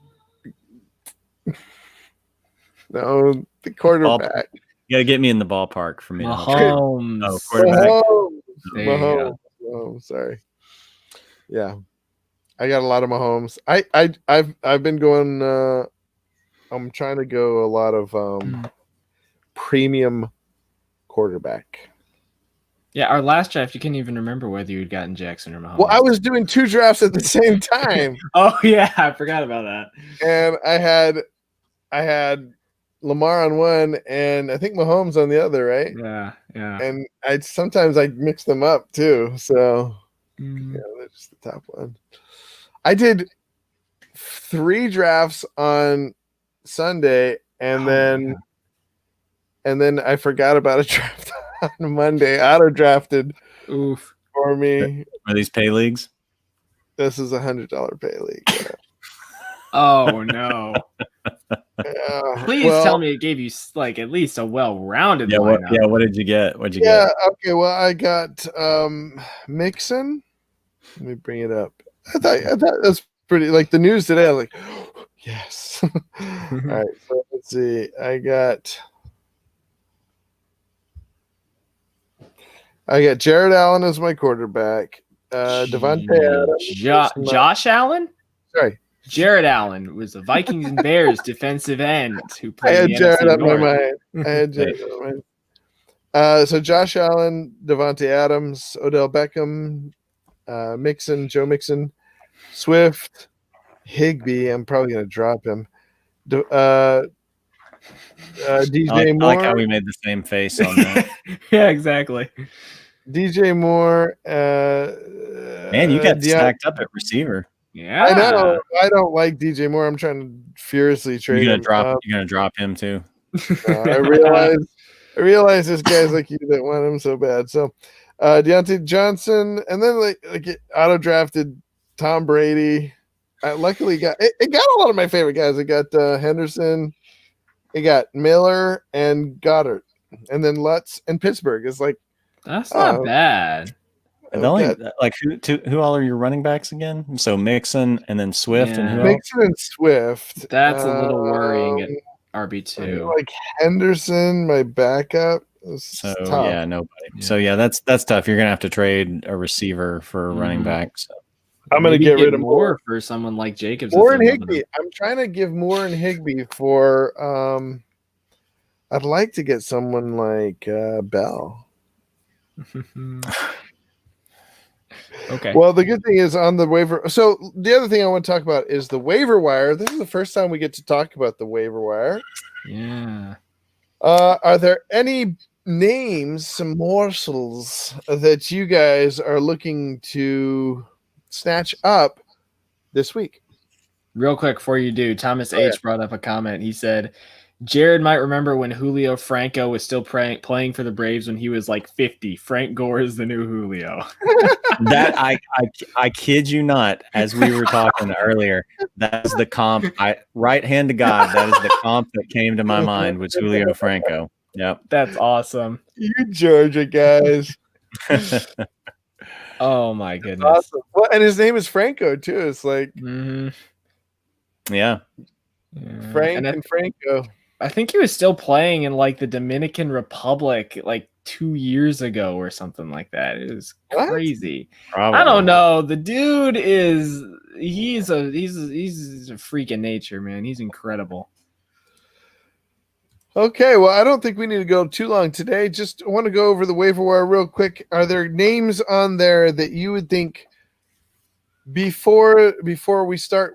No, the quarterback. You gotta get me in the ballpark for me. Mahomes. Oh, quarterback. Mahomes. Sorry. Yeah, I got a lot of Mahomes. I've been going. I'm trying to go a lot of premium quarterback. Yeah, our last draft, you can't even remember whether you'd gotten Jackson or Mahomes. Well, I was doing 2 drafts at the same time. Oh yeah, I forgot about that. And I had Lamar on one, and I think Mahomes on the other, right? Yeah. And sometimes I mix them up too. So yeah, that's the top one. I did 3 drafts on Sunday, and then I forgot about a draft on Monday. Auto drafted for me. Are these pay leagues? This is $100 pay league. Yeah. Oh no! Please tell me it gave you like at least a well-rounded lineup. What did you get? What'd you get? Okay. Well, I got Mixon. Let me bring it up. I thought that's pretty. Like the news today, I was like, oh, yes. All right. So let's see. I got Jared Allen as my quarterback. Devontae Adams. Josh Allen? Sorry. Jared Allen was the Vikings and Bears defensive end who played. I had Jared on my mind. So Josh Allen, Devontae Adams, Odell Beckham, Mixon, Joe Mixon, Swift, Higbee. I'm probably going to drop him. DJ Moore. I like how we made the same face on that. Yeah, exactly. DJ Moore. Man, you got stacked up at receiver. Yeah, I know. I don't like DJ Moore. I'm trying to furiously trade him. You're gonna drop him too. I realize there's guys like you that want him so bad. So Deontay Johnson, and then like auto drafted Tom Brady. I luckily got it got a lot of my favorite guys. It got Henderson, it got Miller and Goddard, and then Lutz and Pittsburgh. It's like that's not bad. The only who all are your running backs again? So Mixon and then Swift and who else? Mixon and Swift. That's a little worrying at RB2. Like Henderson, my backup. So tough. Yeah, nobody. Yeah. So yeah, that's tough. You're gonna have to trade a receiver for a running back. So I'm gonna get rid of Moore for someone like Jacobs. Moore and Higbee. I'm trying to give Moore and Higbee for. I'd like to get someone like Bell. Okay. Well, the good thing is on the waiver. So the other thing I want to talk about is the waiver wire. This is the first time we get to talk about the waiver wire. Yeah. Are there any names, some morsels that you guys are looking to snatch up this week? Real quick before you do, Thomas H brought up a comment. He said, Jared might remember when Julio Franco was still playing for the Braves when he was like 50. Frank Gore is the new Julio. That I kid you not. As we were talking earlier, that's the comp. Right hand to God, that is the comp that came to my mind was Julio Franco. Yep, that's awesome. You Georgia guys. Oh my goodness. Awesome. Well, and his name is Franco too. It's like yeah. Frank and Franco. I think he was still playing in like the Dominican Republic like 2 years ago or something like that. It was crazy. Probably. I don't know. The dude he's a freak of nature, man. He's incredible. Okay, well, I don't think we need to go too long today. Just want to go over the waiver wire real quick. Are there names on there that you would think before we start,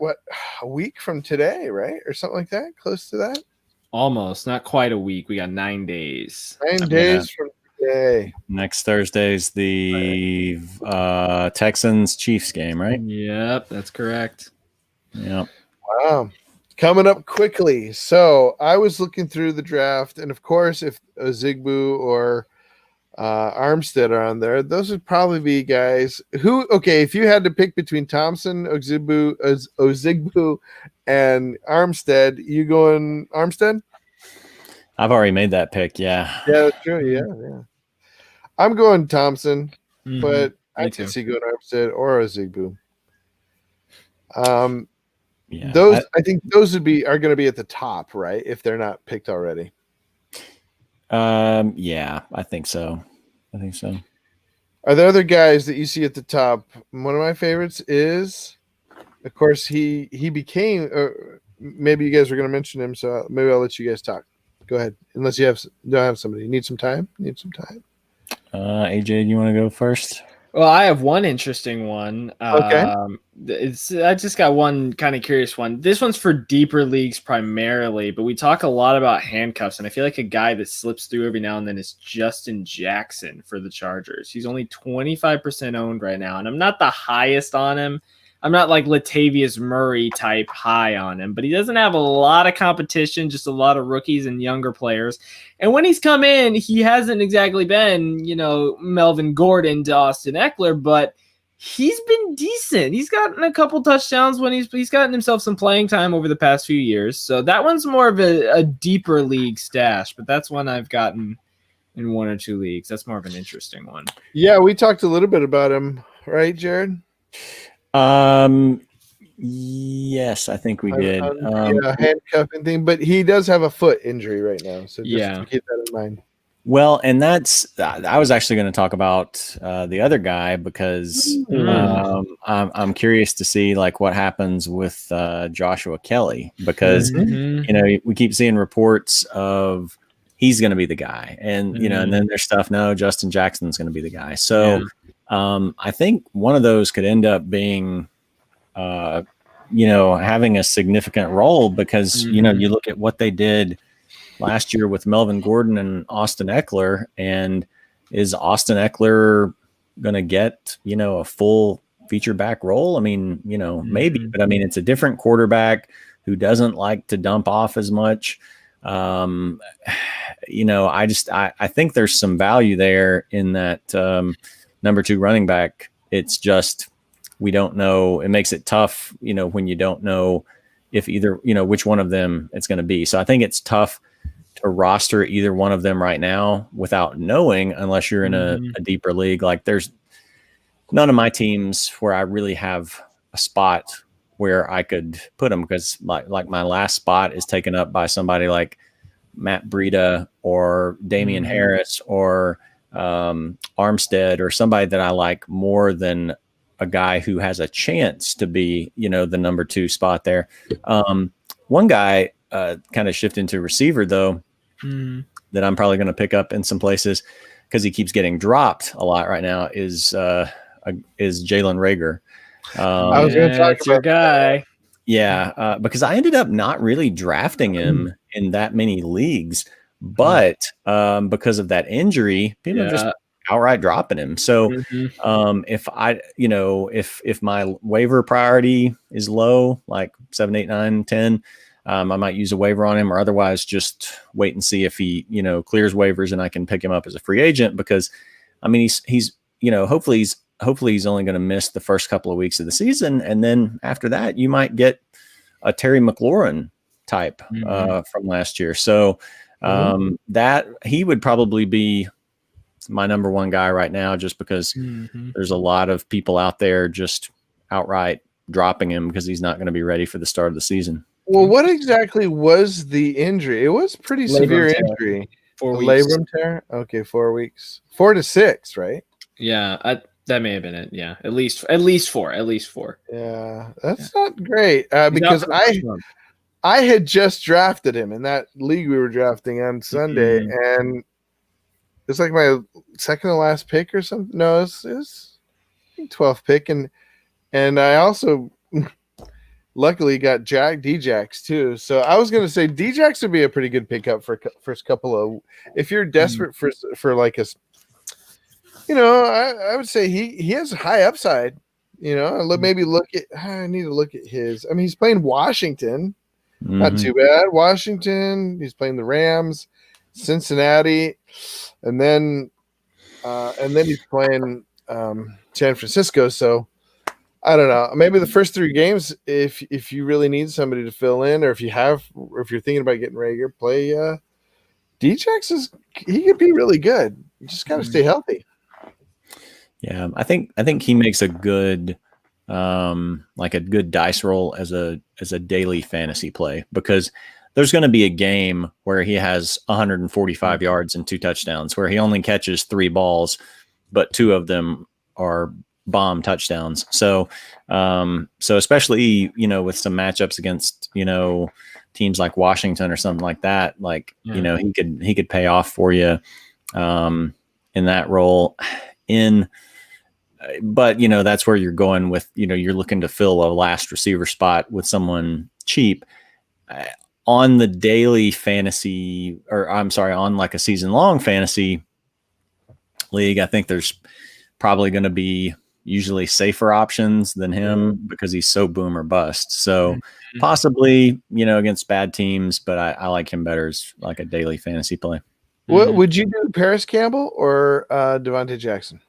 a week from today, right? Or something like that? Close to that? Almost. Not quite a week. We got 9 days. 9 days from today. Next Thursday's the Texans-Chiefs game, right? Yep, that's correct. Yep. Wow. Coming up quickly. So I was looking through the draft, and of course, if Ozigbo or Armstead are on there, those would probably be guys who. Okay, if you had to pick between Thompson, Ozigbo, and Armstead, you going Armstead? I've already made that pick. Yeah. Yeah, that's true. Yeah. I'm going Thompson, but I Me can too. see going Armstead or Ozigbo. Yeah. Those I think those are going to be at the top, right? If they're not picked already. Yeah, I think so. Are there other guys that you see at the top? One of my favorites is, of course, he became. Maybe you guys were going to mention him, so maybe I'll let you guys talk. Go ahead, unless you don't have somebody. Need some time. AJ, you want to go first? Well, I have one interesting one. Okay. I just got one kind of curious one. This one's for deeper leagues primarily, but we talk a lot about handcuffs, and I feel like a guy that slips through every now and then is Justin Jackson for the Chargers. He's only 25% owned right now, and I'm not the highest on him. I'm not like Latavius Murray type high on him, but he doesn't have a lot of competition, just a lot of rookies and younger players. And when he's come in, he hasn't exactly been, Melvin Gordon to Austin Eckler, but he's been decent. He's gotten a couple touchdowns when he's gotten himself some playing time over the past few years. So that one's more of a deeper league stash, but that's one I've gotten in one or two leagues. That's more of an interesting one. Yeah, we talked a little bit about him, right, Jared? Yes, I think we did. Handcuffing thing, but he does have a foot injury right now, so just keep that in mind. Well, and I was actually going to talk about the other guy because I'm curious to see like what happens with Joshua Kelly because we keep seeing reports of he's going to be the guy, and and then there's stuff. No, Justin Jackson's going to be the guy. So I think one of those could end up being having a significant role because you look at what they did last year with Melvin Gordon and Austin Eckler, and is Austin Eckler going to get, a full feature back role? I mean, maybe, but I mean, it's a different quarterback who doesn't like to dump off as much. I think there's some value there in that number 2 running back. It's just, we don't know. It makes it tough, when you don't know if either, which one of them it's going to be. So I think it's tough to roster either one of them right now without knowing, unless you're in a deeper league. Like there's none of my teams where I really have a spot where I could put them because like my last spot is taken up by somebody like Matt Breida or Damian Harris or Armstead or somebody that I like more than a guy who has a chance to be, the number 2 spot there. One guy kind of shift into receiver though, that I'm probably going to pick up in some places because he keeps getting dropped a lot right now is Jalen Reagor. I was going to talk about your guy. Yeah, because I ended up not really drafting him in that many leagues, but because of that injury, people are just outright dropping him. So if I, if my waiver priority is low, like 7, 8, 9, 10, I might use a waiver on him, or otherwise just wait and see if he, clears waivers and I can pick him up as a free agent because, I mean, he's hopefully he's only going to miss the first couple of weeks of the season. And then after that, you might get a Terry McLaurin type from last year. So that he would probably be my number 1 guy right now, just because there's a lot of people out there just outright dropping him because he's not going to be ready for the start of the season. Well, what exactly was the injury? It was pretty severe injury. 4 weeks. Labrum tear? Okay, 4 weeks. 4 to 6, right? Yeah, that may have been it. Yeah, at least 4. Yeah, that's not great because I had just drafted him in that league we were drafting on Sunday, and it's like my second to last pick or something. No, it's 12th pick, and I also luckily got Djax too. So I was going to say Djax would be a pretty good pickup for first couple of. If you're desperate for like a, I would say he has high upside. Maybe look at. I need to look at his. I mean, he's playing Washington. Not too bad. Washington, he's playing the Rams, Cincinnati, and then he's playing San Francisco. So I don't know. Maybe the first 3 games, if you really need somebody to fill in, or if you're thinking about getting Rager, play D-Jax he could be really good. You just got to stay healthy. Yeah, I think he makes a good like a good dice roll as a daily fantasy play, because there's going to be a game where he has 145 yards and 2 touchdowns, where he only catches 3 balls, but 2 of them are bomb touchdowns. So especially, with some matchups against, teams like Washington or something like that, like, he could pay off for you in that role. But that's where you're going with, you're looking to fill a last receiver spot with someone cheap. On the daily fantasy, on like a season long fantasy league, I think there's probably going to be usually safer options than him, because he's so boom or bust. So possibly, against bad teams, but I like him better as like a daily fantasy play. What would you do, Paris Campbell or Devontae Jackson?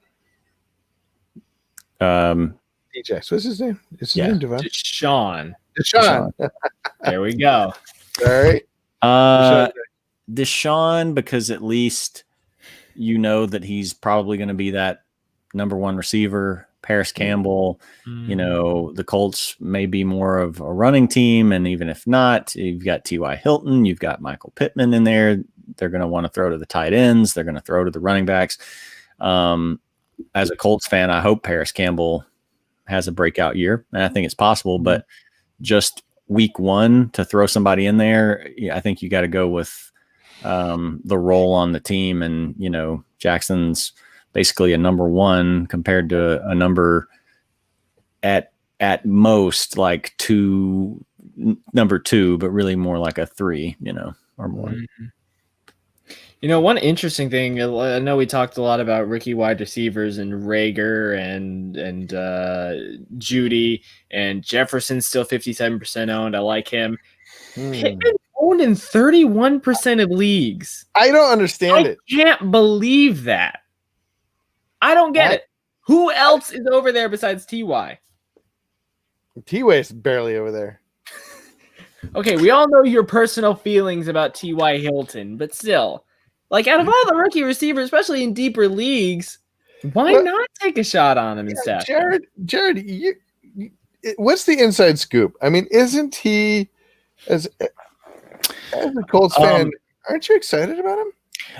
D-Jax. What's his name? Is his name Devon? Deshaun. There we go. All right. Deshaun, because at least that he's probably going to be that number 1 receiver. Paris Campbell, the Colts may be more of a running team, and even if not, you've got T.Y. Hilton, you've got Michael Pittman in there. They're going to want to throw to the tight ends. They're going to throw to the running backs. As a Colts fan, I hope Paris Campbell has a breakout year, and I think it's possible, but just week 1 to throw somebody in there, I think you got to go with the role on the team. And, Jackson's basically a number 1 compared to a number at most like number 2, but really more like a 3, or more. One interesting thing, I know we talked a lot about rookie wide receivers and Rager and Judy, and Jefferson's still 57% owned. I like him. Pittman owned in 31% of leagues. I don't understand it. I can't believe that. I don't get it. Who else is over there besides T.Y.? T.Y. is barely over there. Okay, we all know your personal feelings about T.Y. Hilton, but still, like, out of all the rookie receivers, especially in deeper leagues, why not take a shot on him instead? Jared, what's the inside scoop? I mean, isn't he, as a Colts fan, aren't you excited about him?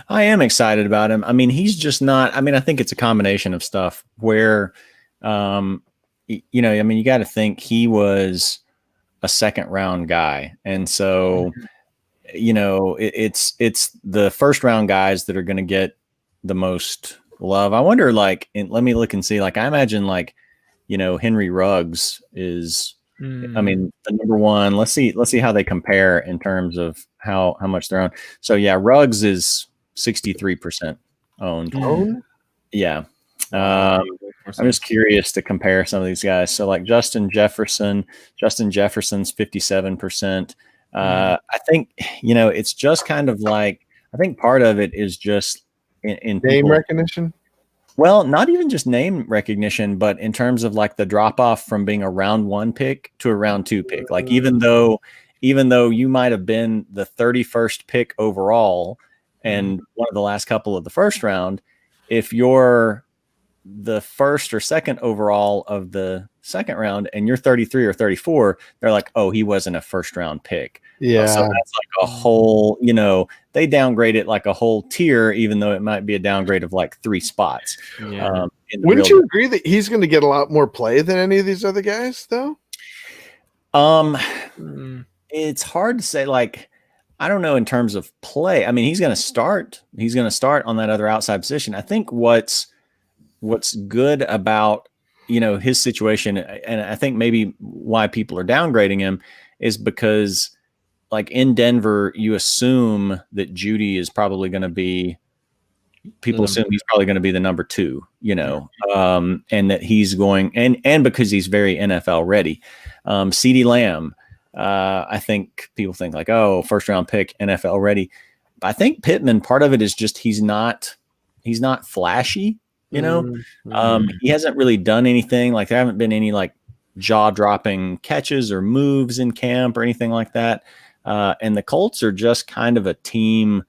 I am excited about him. I mean, he's just not. I mean, I think it's a combination of stuff where, you got to think he was a 2nd round guy, and so, it's the 1st round guys that are going to get the most love. I wonder, let me look and see. Like, I imagine, Henry Ruggs is. I mean, the number 1. Let's see how they compare in terms of how much they're on. So yeah, Ruggs is 63% owned. Yeah. I'm just curious to compare some of these guys. So like Justin Jefferson's 57%. I think, it's just kind of like, I think part of it is just in name recognition. Well, not even just name recognition, but in terms of like the drop off from being a round 1 pick to a round 2 pick. Like, even though you might have been the 31st pick overall and one of the last couple of the 1st round, if you're the 1st or 2nd overall of the 2nd round and you're 33 or 34, they're like, oh, he wasn't a 1st round pick. Yeah. So that's like a whole, they downgrade it like a whole tier, even though it might be a downgrade of like 3 spots. Yeah. Wouldn't you agree that he's going to get a lot more play than any of these other guys, though? It's hard to say. Like, I don't know in terms of play. I mean, he's going to start on that other outside position. I think what's good about, his situation, and I think maybe why people are downgrading him, is because, like, in Denver, you assume that Judy is probably going to be. People assume he's probably going to be the number 2, and that he's going, and because he's very NFL ready. CeeDee Lamb, I think people think like, oh, first round pick, NFL ready. But I think Pittman, part of it is just he's not flashy. You know, he hasn't really done anything. Like there haven't been any like jaw dropping catches or moves in camp or anything like that. And the Colts are just kind of a team,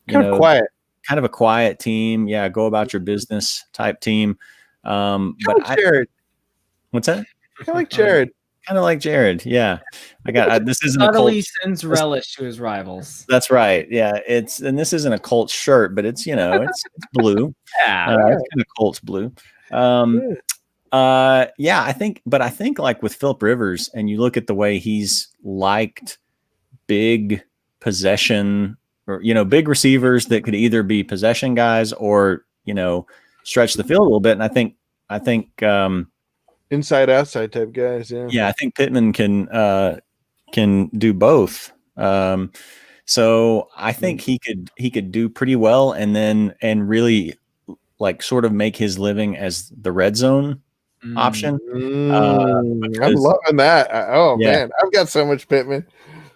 kind of quiet. Kind of a quiet team. Yeah. Go about your business type team. But Jared. What's that? Kind of like Jared. Kind of like Jared. Yeah. This isn't a Colts. Sends relish to his rivals. That's right. Yeah. And this isn't a Colts shirt, but it's, it's blue. Yeah. It's kind of Colts blue. Yeah, I think like with Phillip Rivers, and you look at the way he's liked big possession or, big receivers that could either be possession guys or, stretch the field a little bit. And I think inside outside type guys. Yeah. Yeah. I think Pittman can do both. So I think he could do pretty well and really like sort of make his living as the red zone option. I'm loving that. Man, I've got so much Pittman.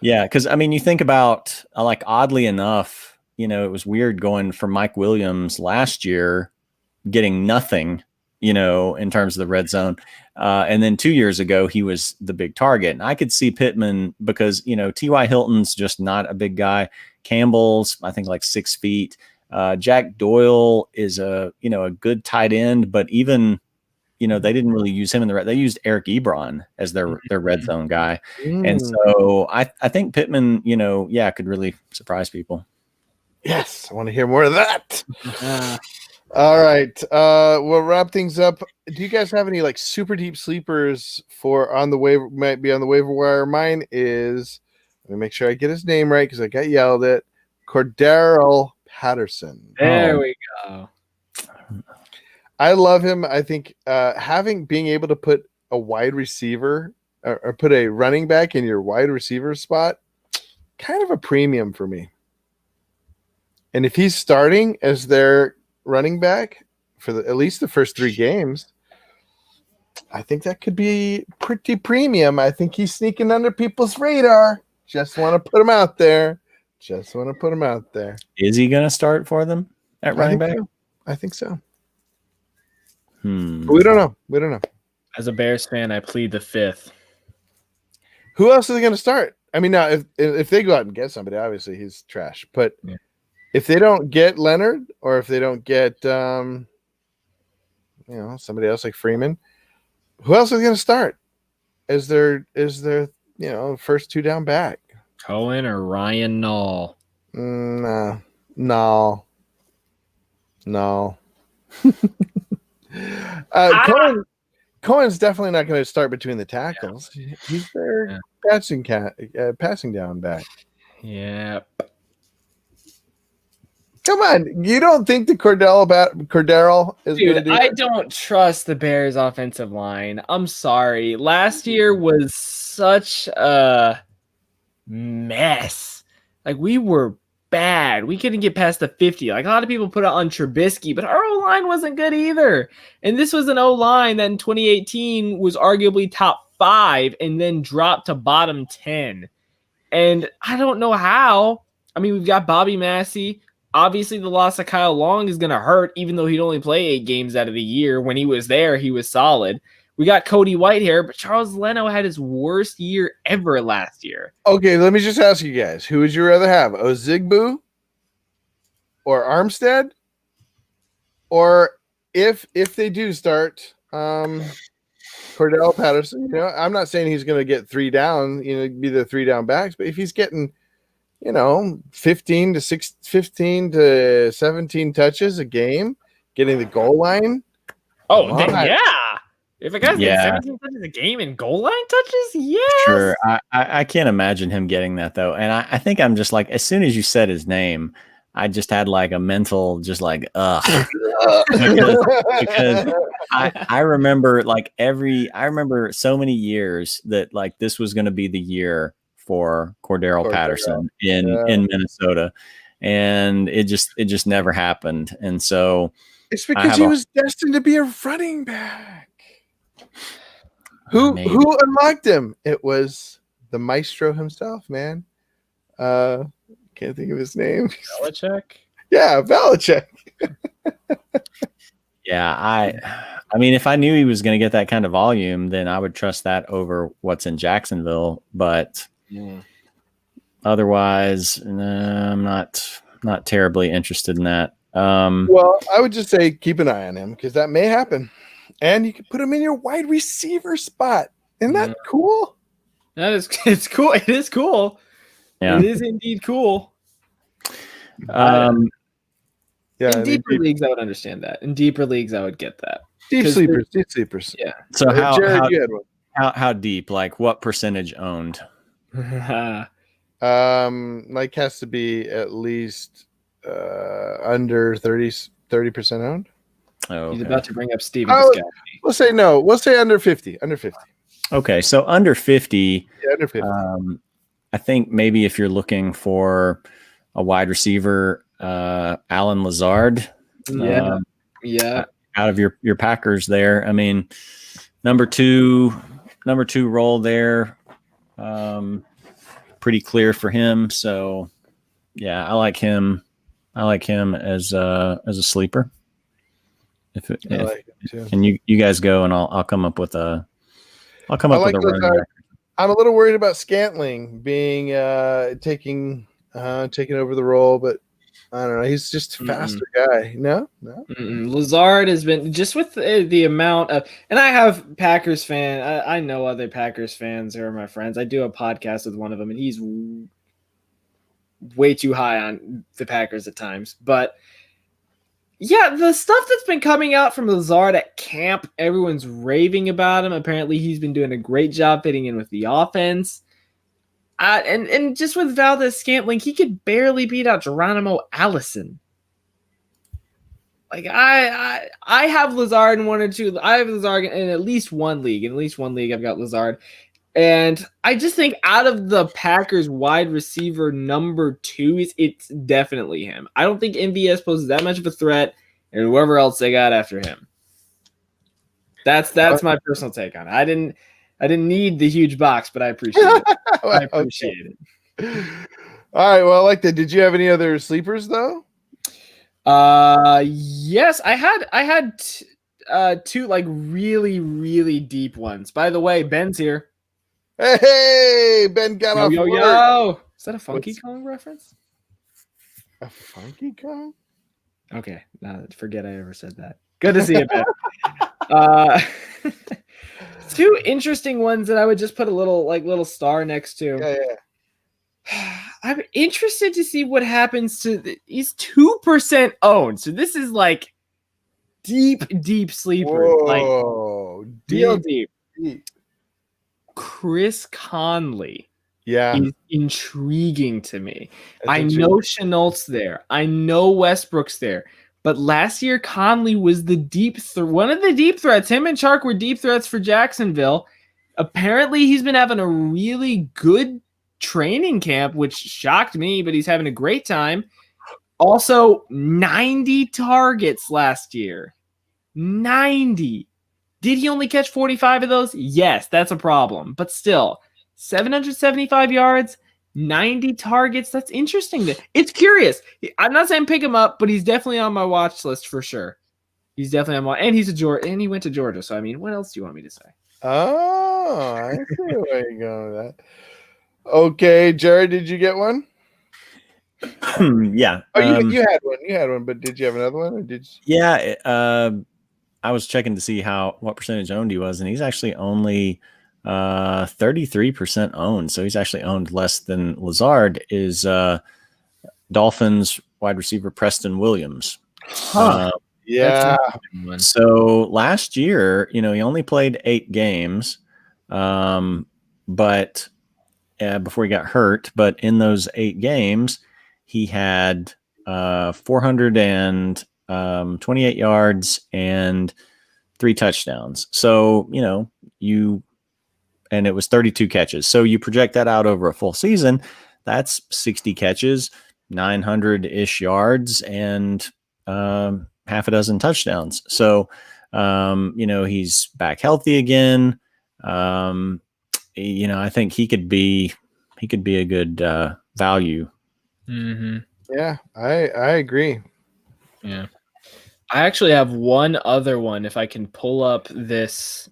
Yeah, because I mean, you think about like oddly enough, it was weird going for Mike Williams last year, getting nothing, in terms of the red zone, and then 2 years ago he was the big target. And I could see Pittman because T.Y. Hilton's just not a big guy. Campbell's I think like 6 feet. Jack Doyle is a good tight end, but even they didn't really use him in the red. They used Eric Ebron as their red zone guy. And so I think Pittman, could really surprise people. Yes. I want to hear more of that. All right. We'll wrap things up. Do you guys have any like super deep sleepers might be on the waiver wire? Mine is, let me make sure I get his name right because I got yelled at. Cordarrelle Patterson. There we go. I love him. I think being able to put a wide receiver or put a running back in your wide receiver spot, kind of a premium for me. And if he's starting as their running back for at least the first 3 games, I think that could be pretty premium. I think he's sneaking under people's radar. Just want to put him out there. Is he going to start for them at running back? I think so. We don't know. As a Bears fan, I plead the 5th. Who else are they going to start? I mean, now if they go out and get somebody, obviously he's trash. But if they don't get Leonard, or if they don't get somebody else like Freeman, who else are they going to start as their first 2 down back? Cohen or Ryan Nall? No. Cohen's definitely not going to start between the tackles. Yeah. He's their passing down back. Yeah. Come on, you don't think the Cordarrelle is going to do I don't trust the Bears' offensive line. I'm sorry. Last year was such a mess. Like, we were bad. We couldn't get past the 50. Like, a lot of people put it on Trubisky, but our O-line wasn't good either. And this was an O-line that in 2018 was arguably top 5 and then dropped to bottom 10. And I don't know how. I mean, we've got Bobby Massey. Obviously, the loss of Kyle Long is going to hurt, even though he'd only play 8 games out of the year. When he was there, he was solid. We got Cody Whitehair, but Charles Leno had his worst year ever last year. Okay, let me just ask you guys, who would you rather have, Ozigbo or Armstead? Or if they do start Cordarrelle Patterson, I'm not saying he's going to get 3 down, be the 3 down backs, but if he's getting 15 to 17 touches a game, getting the goal line. Oh, yeah. If a guy's getting 17 touches a game and goal line touches, yes. Sure. I can't imagine him getting that, though. And I think I'm just like, as soon as you said his name, I just had like a mental, just like, ugh. because I remember so many years that like this was going to be the year for Cordarrelle Patterson in Minnesota, and it just never happened. And so it's because he was destined to be a running back. Who unlocked him? It was the maestro himself, man. Can't think of his name. Belichick? Yeah, Belichick. Yeah, I mean, if I knew he was going to get that kind of volume, then I would trust that over what's in Jacksonville. But otherwise, I'm not terribly interested in that. Well, I would just say keep an eye on him because that may happen, and you can put him in your wide receiver spot. Isn't that cool? It's cool. It is cool. Yeah. It is indeed cool. Yeah, in deeper leagues, I would understand that. In deeper leagues, I would get that. Deep sleepers. Yeah. So Jared, you had one. How deep? Like what percentage owned? Like has to be at least under 30% owned. Oh, He's okay. about to bring up Steven. We'll say no. We'll say under 50. Under 50. Okay, so under 50. Yeah, under 50. I think maybe if you're looking for a wide receiver, Alan Lazard. Yeah. Out of your Packers there. I mean, number two role there. Pretty clear for him. So yeah, I like him. as a sleeper. And you guys go and I'll come up with a with a running back. I'm a little worried about Scantling being taking over the role, but I don't know. He's just a faster guy. No. Lazard has been just with the amount of, and I have Packers fan. I know other Packers fans who are my friends. I do a podcast with one of them, and he's way too high on the Packers at times. But yeah, the stuff that's been coming out from Lazard at camp, everyone's raving about him. Apparently, he's been doing a great job fitting in with the offense. And just with Valdez Scantling, he could barely beat out Geronimo Allison. Like I have Lazard in one or two. I have Lazard in at least one league. In at least one league, I've got Lazard. And I just think out of the Packers wide receiver number 2, it's definitely him. I don't think MVS poses that much of a threat, and whoever else they got after him. That's my personal take on it. I didn't need the huge box, but I appreciate it. I appreciate it. All right. Well, I like that. Did you have any other sleepers though? Yes, I had two like really, really deep ones. By the way, Ben's here. Hey, Ben got off work. Yo. Is that a Funky Kong reference? A Funky Kong? Okay. Forget I ever said that. Good to see you, Ben. Two interesting ones that I would just put a little star next to. Yeah. I'm interested to see what happens to he's 2% owned. So this is like deep sleeper. Whoa, like deep. Chris Conley. Yeah. Is intriguing to me. I know Chenault's there. I know Westbrook's there. But last year, Conley was the one of the deep threats. Him and Chark were deep threats for Jacksonville. Apparently, he's been having a really good training camp, which shocked me, but he's having a great time. Also, 90 targets last year. 90. Did he only catch 45 of those? Yes, that's a problem. But still, 775 yards, 90 targets. That's interesting. It's curious. I'm not saying pick him up, but he's definitely on my watch list for sure. He's definitely on my, and he's and he went to Georgia. So I mean, what else do you want me to say? Oh, I see where you're going with that. Okay, Jared, did you get one? Yeah. Oh, you had one. You had one, but did you have another one, or did you? Yeah. I was checking to see what percentage owned he was, and he's actually only 33% owned. So he's actually owned less than Lazard is Dolphins wide receiver Preston Williams. Yeah. So last year, he only played 8 games, but before he got hurt. But in those 8 games, he had 428 yards and 3 touchdowns. So and it was 32 catches. So you project that out over a full season, that's 60 catches, 900-ish yards, and half a dozen touchdowns. So, he's back healthy again. I think he could be a good value. Mm-hmm. Yeah, I agree. Yeah. I actually have one other one. If I can pull up this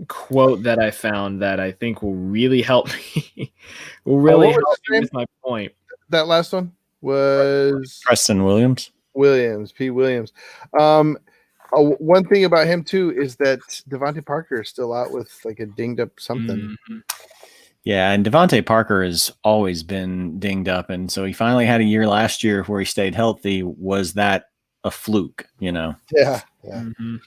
quote that I found that I think will really help me, with my point. That last one was Preston Williams. P. Williams. One thing about him too is that Devontae Parker is still out with like a dinged up something. Mm-hmm. Yeah, and Devontae Parker has always been dinged up, and so he finally had a year last year where he stayed healthy. Was that a fluke? Yeah. Mm-hmm.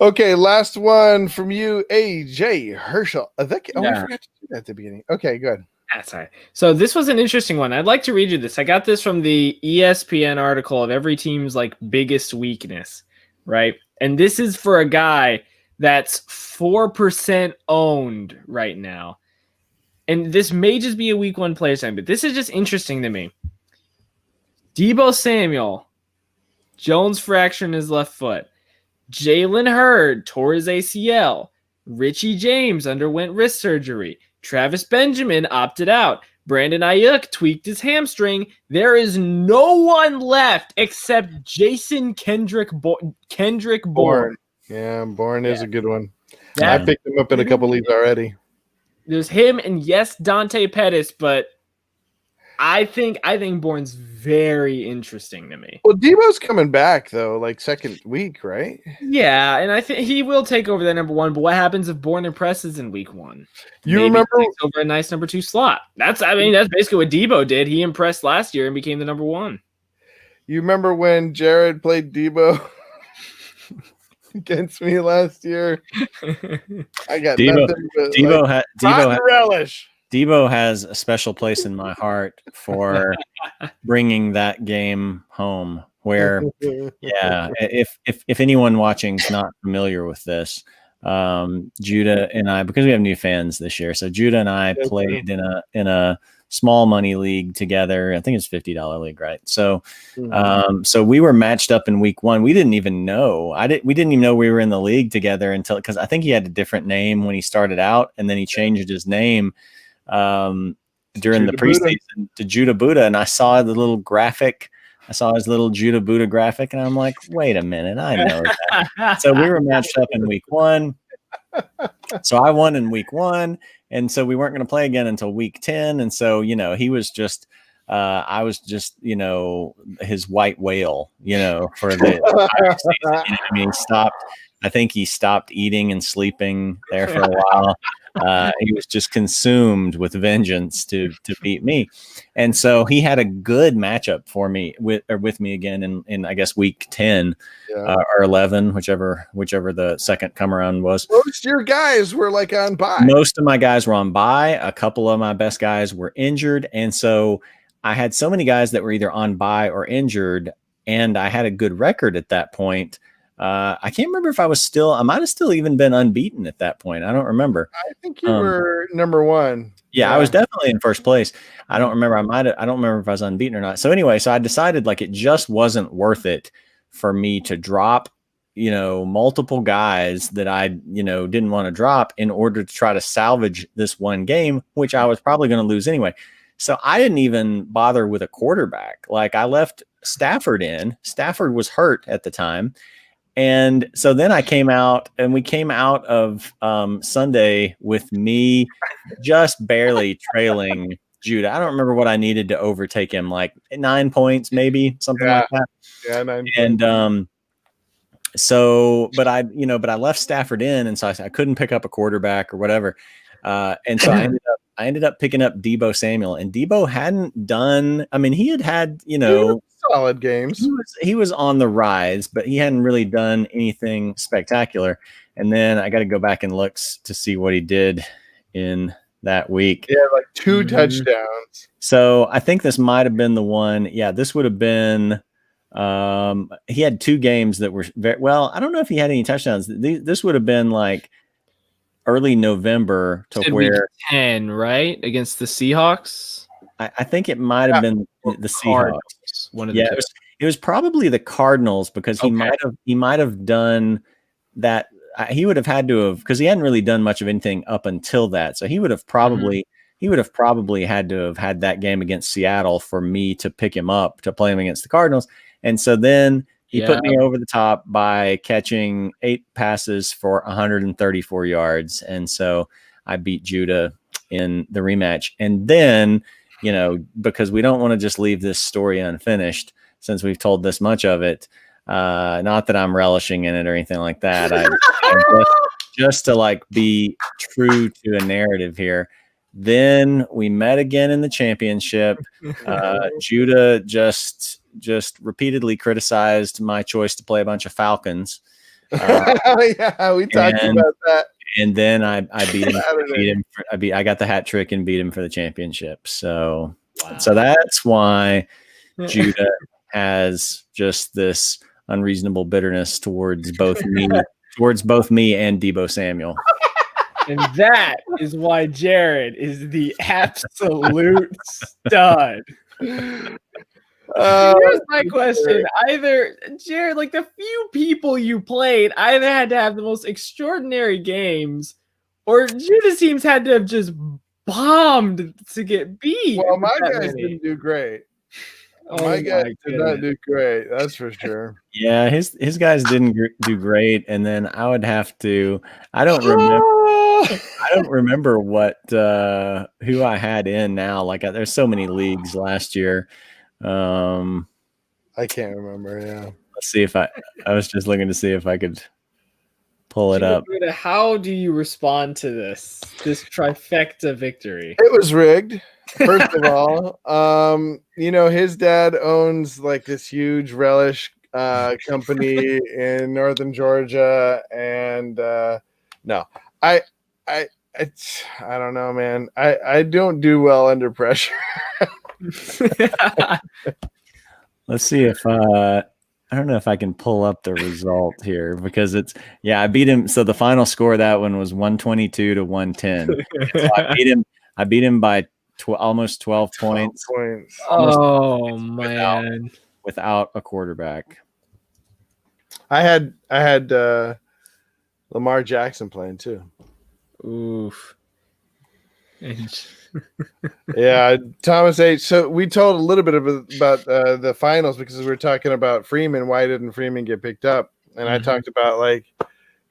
Okay, last one from you, AJ Herschel. I forgot to do that at the beginning. Okay, good. That's all right. So this was an interesting one. I'd like to read you this. I got this from the ESPN article of every team's like biggest weakness, right? And this is for a guy that's 4% owned right now. And this may just be a week one player sign, but this is just interesting to me. Deebo Samuel, Jones fractured his left foot. Jalen Hurd tore his ACL. Richie James underwent wrist surgery. Travis Benjamin opted out. Brandon Ayuk tweaked his hamstring. There is no one left except Jason Kendrick Bourne. Yeah, Bourne is a good one. Yeah. I picked him up in a couple leagues already. There's him and yes, Dante Pettis, but I think Bourne's very interesting to me. Well, Debo's coming back though, like second week, right? Yeah, and I think he will take over that number one. But what happens if Bourne impresses in week one? You remember he takes over a nice number two slot. That's basically what Debo did. He impressed last year and became the number one. You remember when Jared played Debo against me last year? I got nothing but relish. Debo has a special place in my heart for bringing that game home. Where, yeah, if anyone watching is not familiar with this, Judah and I, because we have new fans this year, so Judah and I played in a small money league together. I think it's $50 league, right? So, so we were matched up in week one. We didn't even know. We didn't even know we were in the league together because I think he had a different name when he started out, and then he changed his name during the preseason to Judah Buddha, and I saw the little graphic. I saw his little Judah Buddha graphic, and I'm like, wait a minute, I know that. So we were matched up in week one. So I won in week one, and so we weren't going to play again until week 10. And so, he was just, I was just, his white whale, for the entire season. He stopped. I think he stopped eating and sleeping there for a while. He was just consumed with vengeance to beat me. And so he had a good matchup for me with me again in I guess week 10 or 11, whichever the second come around was. Most of your guys were like on bye. Most of my guys were on bye. A couple of my best guys were injured. And so I had so many guys that were either on bye or injured, and I had a good record at that point. I can't remember if I might have still even been unbeaten at that point. I don't remember. I think you were number one. Yeah, I was definitely in first place. I don't remember. I don't remember if I was unbeaten or not. So anyway, I decided like it just wasn't worth it for me to drop, multiple guys that I, didn't want to drop in order to try to salvage this one game, which I was probably going to lose anyway. So I didn't even bother with a quarterback. Like I left Stafford in. Stafford was hurt at the time. And so then we came out of Sunday with me just barely trailing Judah. I don't remember what I needed to overtake him, like 9 points, maybe something like that. Yeah, 9 points. And but I left Stafford in, and so I couldn't pick up a quarterback or whatever. And so I ended up picking up Deebo Samuel, and Deebo hadn't done. I mean, he had solid games. He was on the rise, but he hadn't really done anything spectacular. And then I got to go back and look to see what he did in that week. Yeah, like 2 touchdowns. So I think this might have been the one. Yeah, this would have been. He had 2 games that were very well. I don't know if he had any touchdowns. This would have been like early November to where week 10, right, against the Seahawks. I think it might have been the Seahawks. One of the it was probably the Cardinals because he might have done that. he would have had to have, because he hadn't really done much of anything up until that. So he would have probably had to have had that game against Seattle for me to pick him up to play him against the Cardinals. And so then he put me over the top by catching 8 passes for 134 yards. And so I beat Judah in the rematch. And then, because we don't want to just leave this story unfinished since we've told this much of it. Not that I'm relishing in it or anything like that. I just to like be true to a narrative here. Then we met again in the championship. Judah just repeatedly criticized my choice to play a bunch of Falcons. Yeah, we talked about that. And then I beat him. I got the hat trick and beat him for the championship. So, so that's why Judah has just this unreasonable bitterness towards both me and Deebo Samuel. And that is why Jared is the absolute stud. Here's my question. Either, Jared, like the few people you played either had to have the most extraordinary games, or Judah teams had to have just bombed to get beat. Well, my guys didn't do great. My guys did not do great. That's for sure. Yeah, his guys didn't do great, and then I would have to. I don't remember what who I had in now. Like there's so many leagues last year. I can't remember. Yeah. Let's see if I was just looking to see if I could pull it up. How do you respond to this trifecta victory? It was rigged. First of all, his dad owns like this huge relish company in northern Georgia, and no, I don't know, man. I don't do well under pressure. Let's see if I don't know if I can pull up the result here because I beat him. So the final score of that one was 122 to 110. So I beat him by almost 12 points. Oh man! Without a quarterback. I had Lamar Jackson playing too. Oof. Yeah, Thomas H. So we told a little bit about the finals because we were talking about Freeman. Why didn't Freeman get picked up? And I talked about like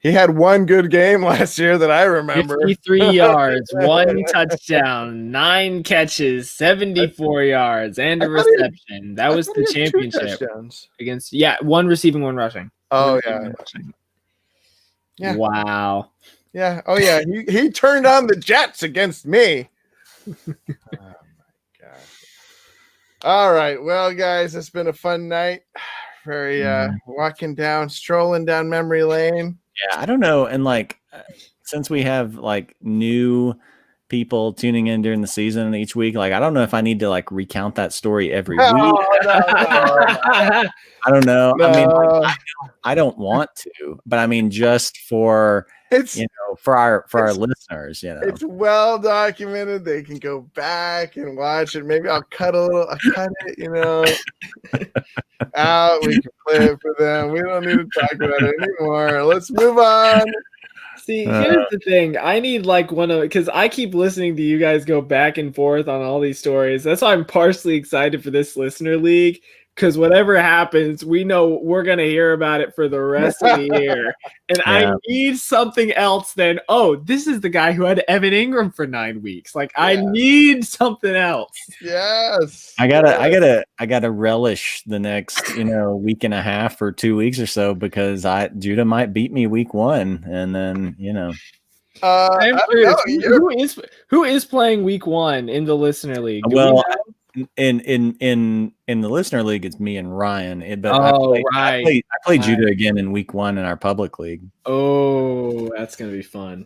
he had one good game last year that I remember. 53 yards, 1 touchdown, 9 catches, 74 yards, and a reception. That was the championship against 1 receiving, 1 rushing. Oh yeah. Yeah. Wow. Yeah. Oh yeah. He turned on the Jets against me. Oh my gosh. All right. Well, guys, it's been a fun night. Very strolling down memory lane. Yeah, I don't know. And like, since we have like new people tuning in during the season each week, like, I don't know if I need to like recount that story every week. No. I don't know. No. I mean, like, I don't want to, but I mean, just for for our listeners, it's well documented. They can go back and watch it. Maybe I'll cut it, out. We can play it for them. We don't need to talk about it anymore. Let's move on. See, here's the thing. I need because I keep listening to you guys go back and forth on all these stories. That's why I'm partially excited for this listener league. Because whatever happens, we know we're going to hear about it for the rest of the year. And I need something else than, this is the guy who had Evan Ingram for 9 weeks. Like, I need something else. Yes. I gotta relish the next, week and a half or 2 weeks or so because Judah might beat me week 1. And then, I'm curious, who is playing week 1 in the listener league? In the listener league, it's me and Ryan. I played Judah again in week 1 in our public league. Oh, that's gonna be fun.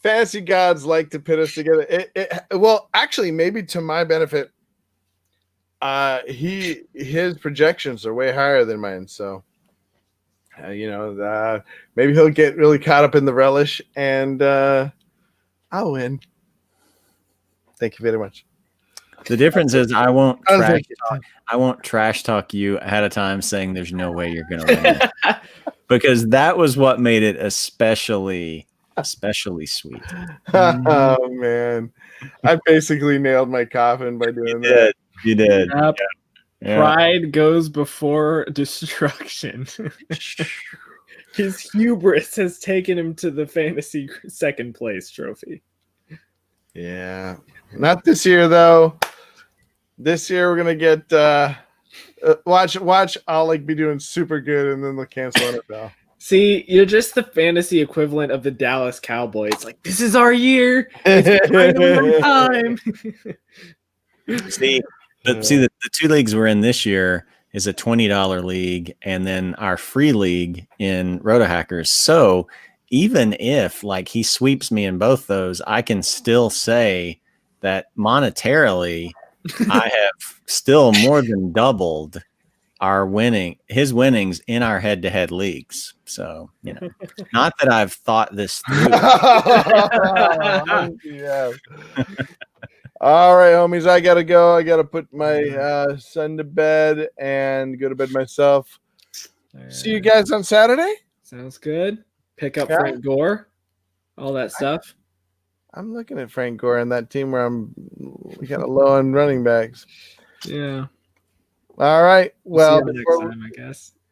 Fantasy gods like to pit us together. Well, actually, maybe to my benefit, his projections are way higher than mine. So, maybe he'll get really caught up in the relish, and I'll win. Thank you very much. The difference is I won't I was trash talk you ahead of time saying there's no way you're going to win. Because that was what made it especially sweet. Oh man, I basically nailed my coffin by doing that. You did. Yep. Yeah. Pride goes before destruction. His hubris has taken him to the fantasy second place trophy. Yeah, not this year though. This year we're gonna get watch. I'll like be doing super good, and then they'll cancel NFL. See, you're just the fantasy equivalent of the Dallas Cowboys. Like, this is our year. It's finally our time. See, the two leagues we're in this year is a $20 league, and then our free league in Roto Hackers. So even if like he sweeps me in both those, I can still say that monetarily, I have still more than doubled his winnings in our head-to-head leagues. So, not that I've thought this through. Yeah. All right, homies, I gotta go. I gotta put my son to bed and go to bed myself. See you guys on Saturday. Sounds good. Pick up Frank Gore, all that stuff. I'm looking at Frank Gore and that team where we got a low on running backs. Yeah. All right. Well, next time, I guess.